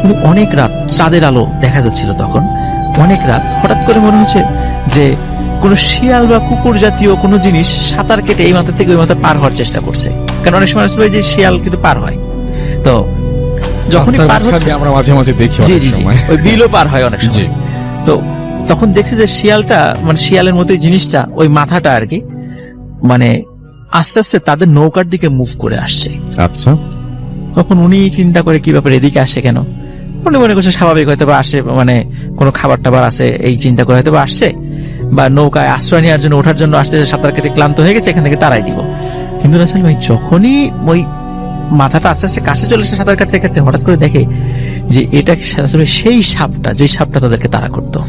উনি অনেক রাত, চাঁদের আলো দেখা যাচ্ছিল তখন, অনেক রাত হঠাৎ করে মনে হচ্ছে যে কোন শিয়াল বা কুকুর জাতীয় কোন জিনিস সাঁতার কেটে এই মাথা থেকে ওই মাথা পার হওয়ার চেষ্টা করছে। কারণ অনেক সময় আসলে যে শিয়াল কিন্তু পার হয়, তো যখনই পার হচ্ছে আমরা মাঝে মাঝে দেখি, জি জি ওই বিলও পার হয় অনেক সময়। তো তখন দেখছে যে শিয়ালটা, মানে শিয়ালের মতোই জিনিসটা, ওই মাথাটা আর কি, মানে আস্তে আস্তে তাদের নৌকার দিকে মুভ করে আসছে। আচ্ছা। তখন উনি চিন্তা করে কি ব্যাপার, এদিকে আসছে কেন? উনি মনে করছে স্বাভাবিক হয়তো বা আসে, মানে কোনো খাবার টাবার আছে এই চিন্তা করে হয়তো বা আসছে, বা নৌকায় আশ্রয় নেওয়ার জন্য ওঠার জন্য আসতে, সাঁতার কেটে ক্লান্ত হয়ে গেছে, এখান থেকে তারাই দিব। কিন্তু রাসূল ভাই যখনই ওই মাথাটা আস্তে আস্তে কাছে চলে এসে সাঁতার কাটতে কাটতে হঠাৎ করে দেখে যে এটা আসলে সেই সাপটা, যে সাপটা তাদেরকে তাড়া করতো।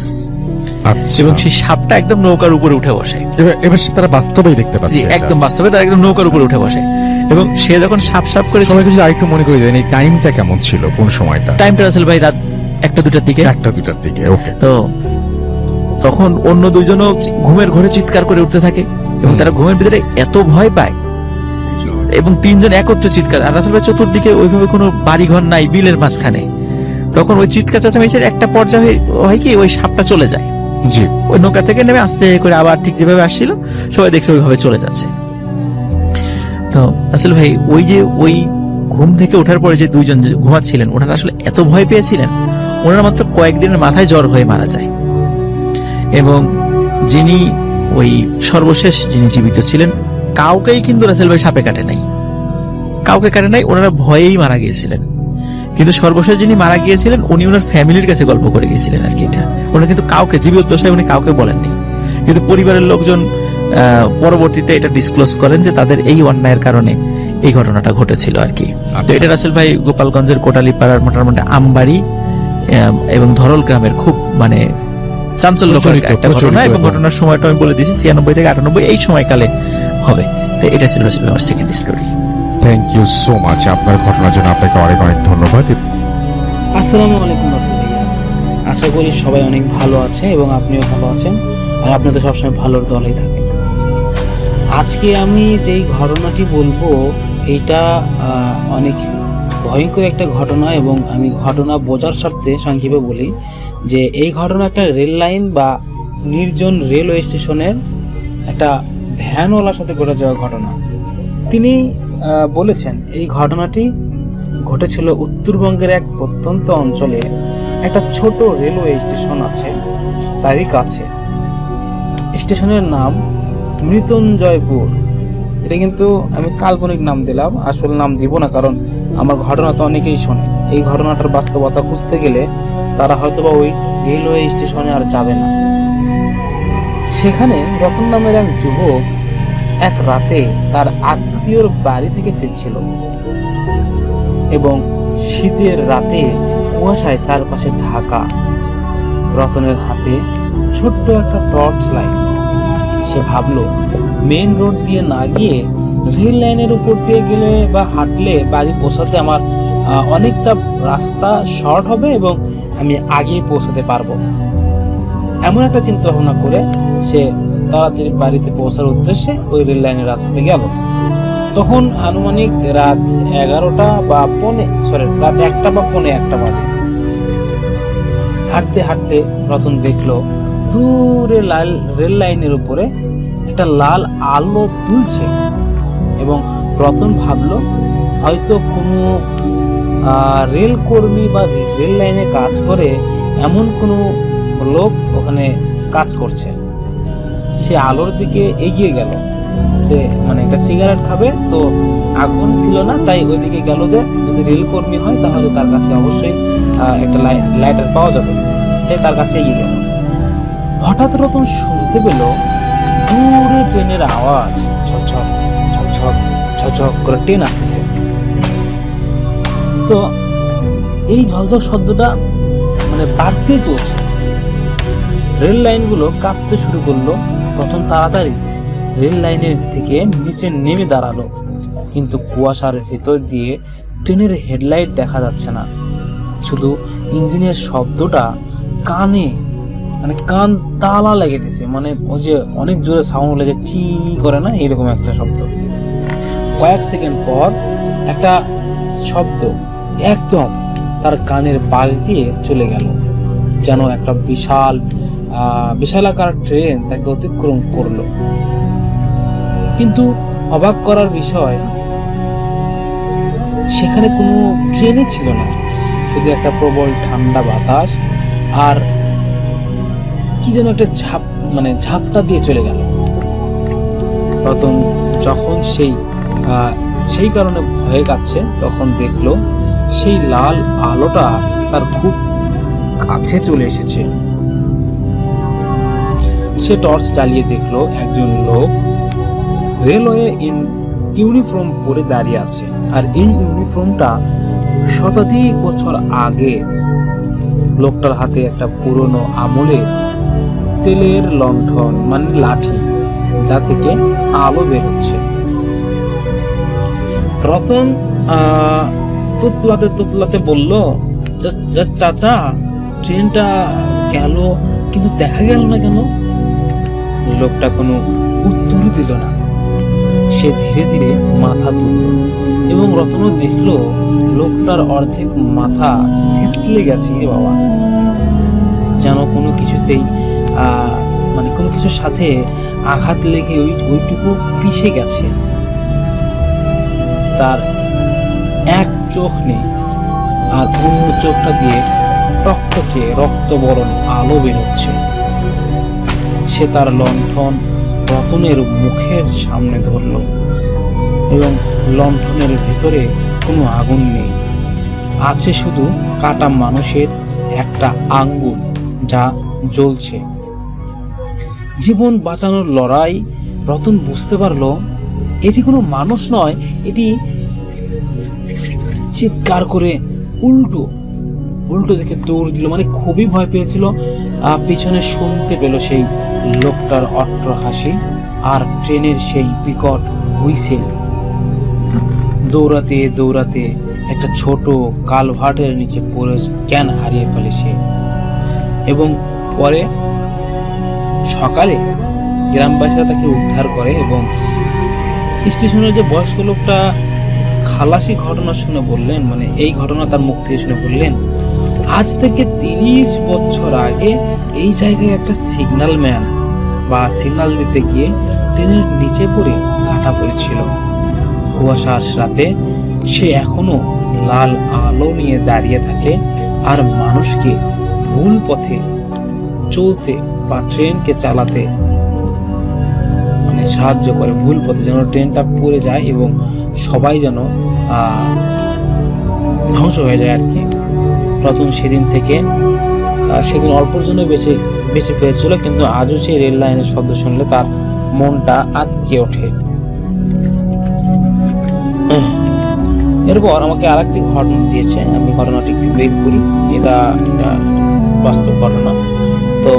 এবং সেই সাপটা একদম নৌকার উপরে উঠে বসে। এবার তারা বাস্তবেই দেখতে পাচ্ছে, একদম বাস্তবে তারা একদম নৌকার উপরে উঠে বসে। এবং সে যখন সাপ সাপ করে, সবাইকে যদি আরেকটু মনে করে দেন এই টাইমটা কেমন ছিল, কোন সময়টা? টাইমটা রাসূল ভাই রাত 1টা-2টার দিকে। 1টা-2টার দিকে, ওকে। তো তখন অন্য 2 জনও ঘুমের ঘোরে চিৎকার করে উঠতে থাকে এবং তারা ঘুমের ভিতরে এত ভয় পায় এবং 3 জন একত্রে চিৎকার। আর রাসূল ভাই চতুর্দিকে ওইভাবে কোনো বাড়িঘর নাই, বিলের মাঝখানে। তখন ওই চিৎকার চেঁচামেচির একটা পর্যায়ে হয় কি, ওই সাপটা চলে যায়। জি। ওই নৌকা থেকে নেমে আস্তে করে আবার ঠিক যেভাবে আসছিল সবাই দেখছে ওইভাবে চলে যাচ্ছে। তো আসলে ভাই ওই ঘুম থেকে ওঠার পরে যে 2 জন ঘুমাচ্ছিলেন, ওনারা আসলে এত ভয় পেয়েছিলেন, ওনারা মাত্র কয়েকদিনের মাথায় জ্বর হয়ে মারা যায়। এবং যিনি ওই সর্বশেষ যিনি জীবিত ছিলেন, কাউকেই কিন্তু রাসূল ভাই সাপে কাটে নাই, কাউকে কাটে নাই, ওনারা ভয়েই মারা গিয়েছিলেন। কিন্তু সর্বশেষ যিনি মারা গিয়েছিলেন উনি ওনার ফ্যামিলির কাছে গল্প করে গিয়েছিলেন আর কি। এটা ওনারা কিন্তু কাউকে, জীবিত দশায় উনি কাউকে বলেননি, কিন্তু পরিবারের লোকজন পরবর্তীতে এটা ডিসক্লোজ করেন যে তাদের এই অন্যায়ের কারণে এই ঘটনাটা ঘটেছিল আর কি। তো এটা রাসূল ভাই গোপালগঞ্জের কোটালীপাড়ার মোটামুটি আমবাড়ি এবং ধরল গ্রামের খুব মানে চাঞ্চল্যকর একটা ঘটনা। এবং ঘটনার সময়টা আমি বলে দিয়েছি 96 থেকে 98 এই সময়কালে হবে। তো এটা ছিল রাসূল ভাই আমার second story. Thank you so much, আপনার ঘটনার জন্য আপনাকে অনেক অনেক ধন্যবাদ। আসসালামু আলাইকুম রাসূল ভাইয়া, আশা করি সবাই অনেক ভালো আছে এবং আপনিও ভালো আছেন, আর আপনি তো সবসময় ভালোর দলেই থাকেন। আজকে আমি যেই ঘটনাটি বলবো এইটা অনেক ভয়ঙ্কর একটা ঘটনা, এবং আমি ঘটনা বোঝার স্বার্থে সংক্ষেপে বলি যে এই ঘটনা একটা রেল লাইন বা নির্জন রেলওয়ে স্টেশনের একটা ভ্যানওয়ালার সাথে ঘটে যাওয়া ঘটনা। তিনি বলেছেন এই ঘটনাটি ঘটেছিল উত্তরবঙ্গের এক প্রত্যন্ত অঞ্চলে একটা ছোট রেলওয়ে স্টেশন আছে, তারই কাছে। স্টেশনের নাম মৃত্যুঞ্জয়পুর। এটা কিন্তু আমি কাল্পনিক নাম দিলাম, আসল নাম দিব না, কারণ আমার ঘটনা তো অনেকেই শোনে। এই ঘটনাটার বাস্তবতা খুঁজতে গেলে তারা হয়তোবা ওই রেলওয়ে স্টেশনে আর যাবে না। সেখানে রতন নামের এক যুবক এক রাতে তার আত্মীয়র বাড়ি থেকে ফিরছিল এবং শীতের রাতে কুয়াশায় চারপাশে ঢাকা। রতনের হাতে ছোট্ট একটা টর্চ লাইট। সে ভাবলো মেন রোড দিয়ে না গিয়ে রেল লাইনের উপর দিয়ে গেলে বা হাঁটলে বাড়ি পৌঁছাতে আমার অনেকটা রাস্তা শর্ট হবে এবং আমি আগেই পৌঁছাতে পারবো। এমন একটা চিন্তা ভাবনা করে সে তাড়াতাড়ি বাড়িতে পৌঁছার উদ্দেশ্যে ওই রেল লাইনের রাস্তাতে গেল। তখন আনুমানিক রাত 1টা বা রাত 1টা বা 1:45 বাজে। হাঁটতে হাঁটতে রতন দেখলো দূরে রেল লাইনের উপরে একটা লাল আলো দুলছে এবং রতন ভাবলো হয়তো কোনো রেল কর্মী বা রেল লাইনে কাজ করে এমন কোনো লোক ওখানে কাজ করছে। সে আলোর দিকে এগিয়ে গেল। সে মানে একটা সিগারেট খাবে, তো আগুন ছিল না, তাই ওইদিকে গেল যে যদি রেল কর্মী হয় তাহলে তার কাছে অবশ্যই একটা লাইটার পাওয়া যাবে, তাই তার কাছে এগিয়ে গেল। হঠাৎ রতন শুনতে পেল দূরে ট্রেনের আওয়াজ, ঝকঝক ঝকঝক ঝকঝক করে ট্রেন আসতেছে। তো এই ঝকঝক শব্দটা মানে বাড়তেই চলছে। রেল লাইনগুলো কাঁপতে শুরু করলো। রতন তাড়াতাড়ি রেল লাইনের থেকে নিচে নেমে দাঁড়ালো, কিন্তু কুয়াশার ভেতর দিয়ে ট্রেনের হেডলাইট দেখা যাচ্ছে না, শুধু ইঞ্জিনের শব্দটা কানে, মানে কান তালা লেগে দিছে, মানে ওই যে অনেক জোরে সাউন্ড লেগে চি করে না, এরকম একটা শব্দ। কয়েক সেকেন্ড পর একটা শব্দ একদম তার কানের পাশ দিয়ে চলে গেল, যেন একটা বিশালাকার ট্রেন তাকে অতিক্রম করলো। কিন্তু অবাক করার বিষয়, সেখানে কোনো ট্রেনই ছিল না, শুধু একটা প্রবল ঠান্ডা বাতাস আর কি যেন একটা ঝাপটা দিয়ে চলে গেল। রতন যখন সেই কারণে ভয়ে কাঁপছে, তখন দেখলো সেই লাল আলোটা তার খুব কাছে চলে এসেছে। সে টর্চ জ্বালিয়ে দেখলো একজন লোক রেলওয়ে ইউনিফর্ম পরে দাঁড়িয়ে আছে, আর এই ইউনিফর্মটা শতাধিক বছর আগে। লোকটার হাতে একটা পুরনো আমলের তেলের লণ্ঠন, মানে লাঠি, যা থেকে আলো বেরোচ্ছে। রতন তোতলাতে বলল, চাচা, ট্রেনটা গেল কিন্তু দেখা গেল না কেন? লোকটা কোনো উত্তরই দিল না। সে ধীরে ধীরে মাথা তুলল এবং রতনও দেখলো লোকটার অর্ধেক মাথা থেতলে গেছে। বাবা, যেন কোনো কিছুতেই মানে কোনো কিছুর সাথে আঘাত লেগে ওইটুকু পিষে গেছে। তার এক চোখ নেই, আর অন্য চোখটা দিয়ে টকটকে রক্তবরণ আলো বেরোচ্ছে। সে তার লণ্ঠন রতনের মুখের সামনে ধরল এবং লণ্ঠনের ভেতরে কোনো আগুন নেই, আছে শুধু কাটা মানুষের একটা আঙ্গুল যা জ্বলছে। জীবন বাঁচানোর লড়াই। রতন বুঝতে পারলো এটি কোনো মানুষ নয়, এটি চিৎকার করে উল্টো দিকে দৌড় দিল, মানে খুবই ভয় পেয়েছিল। পিছনে শুনতে পেল সেই লোকটার অট্ট হাসি আর ট্রেনের সেই বিকট হুইসেল। দৌড়াতে দৌড়াতে একটা ছোট কালভার্টের নিচে পড়ে জ্ঞান হারিয়ে ফেলে সে। এবং পরে সকালে গ্রামবাসীরা তাকে উদ্ধার করে এবং স্টেশনের যে বয়স্ক লোকটা খালাসি ঘটনা শুনে বললেন, মানে এই ঘটনা তার মুখ থেকে শুনে বললেন, আজ থেকে 30 বছর আগে এই জায়গায় একটা সিগন্যাল ম্যান বা সিগন্যাল দিতে গিয়ে ট্রেনের নিচে পড়ে কাটা পড়েছিল। কুয়াশার রাতে সে এখনো লাল আলো নিয়ে দাঁড়িয়ে থাকে আর মানুষকে ভুল পথে চলতে বা ট্রেনকে চালাতে মানে সাহায্য করে, ভুল পথে যেন ট্রেনটা পড়ে যায় এবং সবাই যেন ধ্বংস হয়ে যায় আর কি। রতন সেদিন অল্পর জন্য বেঁচে ফিরেছিল, কিন্তু আজও সেই রেল লাইনের শব্দ শুনলে তার মনটা আটকে ওঠে। এরপর আমাকে আরেকটি ঘটনা দিয়েছে, আমি ঘটনাটি একটু বের করি। এটা বাস্তব ঘটনা। তো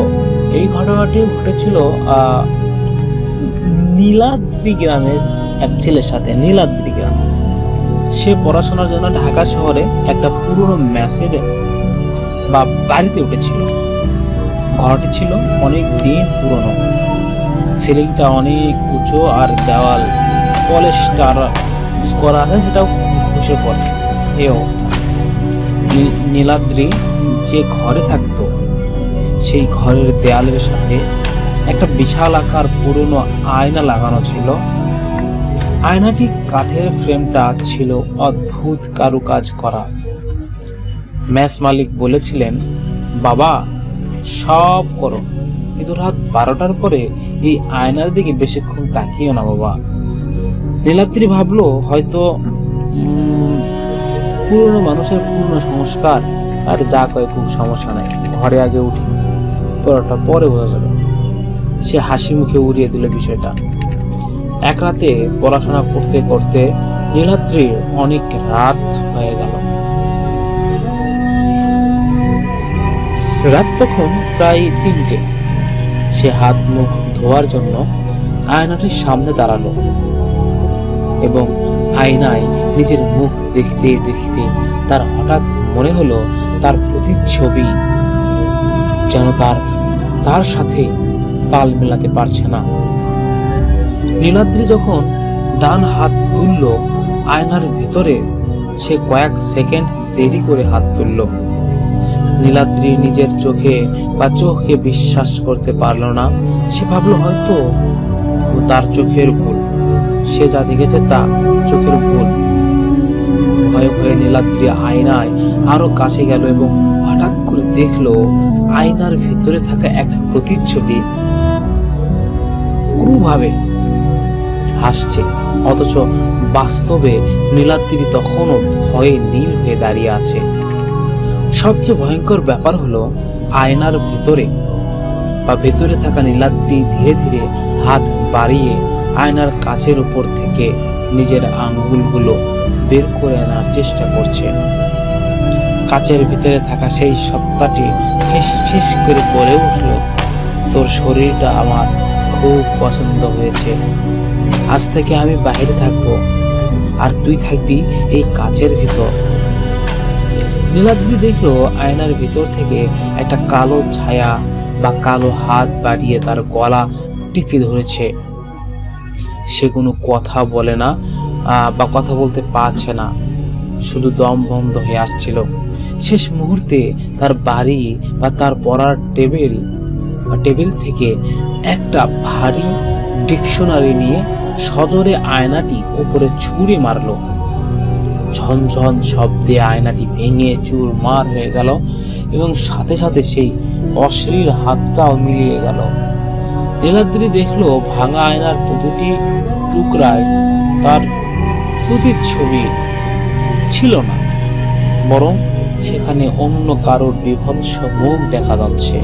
এই ঘটনাটি ঘটেছিল নীলাদ্রি গ্রামের এক ছেলের সাথে। নীলাদ্রি গ্রাম, সে পড়াশোনার জন্য ঢাকা শহরে একটা পুরনো মেসের বা বাড়িতে উঠেছিল। ঘরটি ছিল অনেক দিন পুরনো, সিলিংটা অনেক উঁচু আর দেওয়াল পলিস্টার করা আছে, সেটাও খসে পড়ে। এই অবস্থা। নীলাদ্রি যে ঘরে থাকতো সেই ঘরের দেয়ালের সাথে একটা বিশাল আকার পুরনো আয়না লাগানো ছিল। আয়নাটি কাঠের ফ্রেমটা ছিল অদ্ভুত কারুকাজ করা। মেস মালিক বলেছিলেন, বাবা সব করো, কিন্তু রাত 12টার পরে এই আয়নার দিকে বেশিক্ষণ তাকিও না বাবা। নীলাদ্রি ভাবলো হয়তো পুরনো মানুষের পূর্ণ সংস্কার, আর যা কয় খুব সমস্যা নাই, ঘরে আগে উঠি। তো করাটা পরে বোঝা যাবে। সে হাসি মুখে উড়িয়ে দিল বিষয়টা। এক রাতে পড়াশোনা করতে করতে নীলাদ্রির অনেক রাত হয়ে গেল। রাত তখন প্রায় 3টে। সে হাত মুখ ধোয়ার জন্য আয়নাটির সামনে দাঁড়ালো এবং আয়নায় নিজের মুখ দেখতে দেখতে তার হঠাৎ মনে হলো তার প্রতিচ্ছবি যেন তার সাথে তাল মেলাতে পারছে না। নীলাদ্রি যখন ডান হাত তুলল আয়নার ভিতরে, সে কয়েক সেকেন্ড দেরি করে হাত তুলল। নীলাদ্রি নিজের চোখকে বিশ্বাস করতে পারল না। সে ভাবলো হয়তো তার চোখের ভুল, সে যা দেখেছে তা চোখের ভুল। ভয়ে ভয়ে নীলাদ্রি আয়নায় আরো কাছে গেল এবং হঠাৎ করে দেখলো আয়নার ভিতরে থাকা এক প্রতিচ্ছবি ক্রুভাবে হাসছে, অথচ বাস্তবে নীলাদ্রি তখনও ভয়ে নীল হয়ে দাঁড়িয়ে আছে। সবচেয়ে ভয়ঙ্কর ব্যাপার হলো আয়নার ভেতরে থাকা নীলাদ্রি ধীরে ধীরে হাত বাড়িয়ে আয়নার কাচের উপর থেকে নিজের আঙ্গুলগুলো বের করে আনার চেষ্টা করছে। কাচের ভিতরে থাকা সেই সত্তাটি ফিস করে বলে উঠল, তোর শরীরটা আমার খুব পছন্দ হয়েছে। আজ থেকে আমি বাইরে থাকবো আর তুই থাকবি এই কাচের ভিতর। নীলাদ্রি দেখলো আয়নার ভিতর থেকে একটা কালো ছায়া বা কালো হাত বাড়িয়ে তার গলা টিপে ধরেছে। সে কোনো কথা বলে না বা কথা বলতে পারছে না, শুধু দম বন্ধ হয়ে আসছিল। শেষ মুহূর্তে তার বাড়ি বা তার পড়ার টেবিল থেকে একটা ভারী ডিকশনারি নিয়ে সজোরে আয়নাটি উপরে ছুঁড়ে মারলো। ঝনঝন শব্দে আয়নাটি ভেঙে চুরমার হয়ে গেল এবং সাথে সাথে সেই অশ্লীল হাতটাও মিলিয়ে গেল। নীলাদ্রি দেখলো ভাঙা আয়নার প্রতিটি টুকরায় তার প্রতিচ্ছবি ছিল না, বরং সেখানে অন্য কারোর বিভৎস মুখ দেখা যাচ্ছে।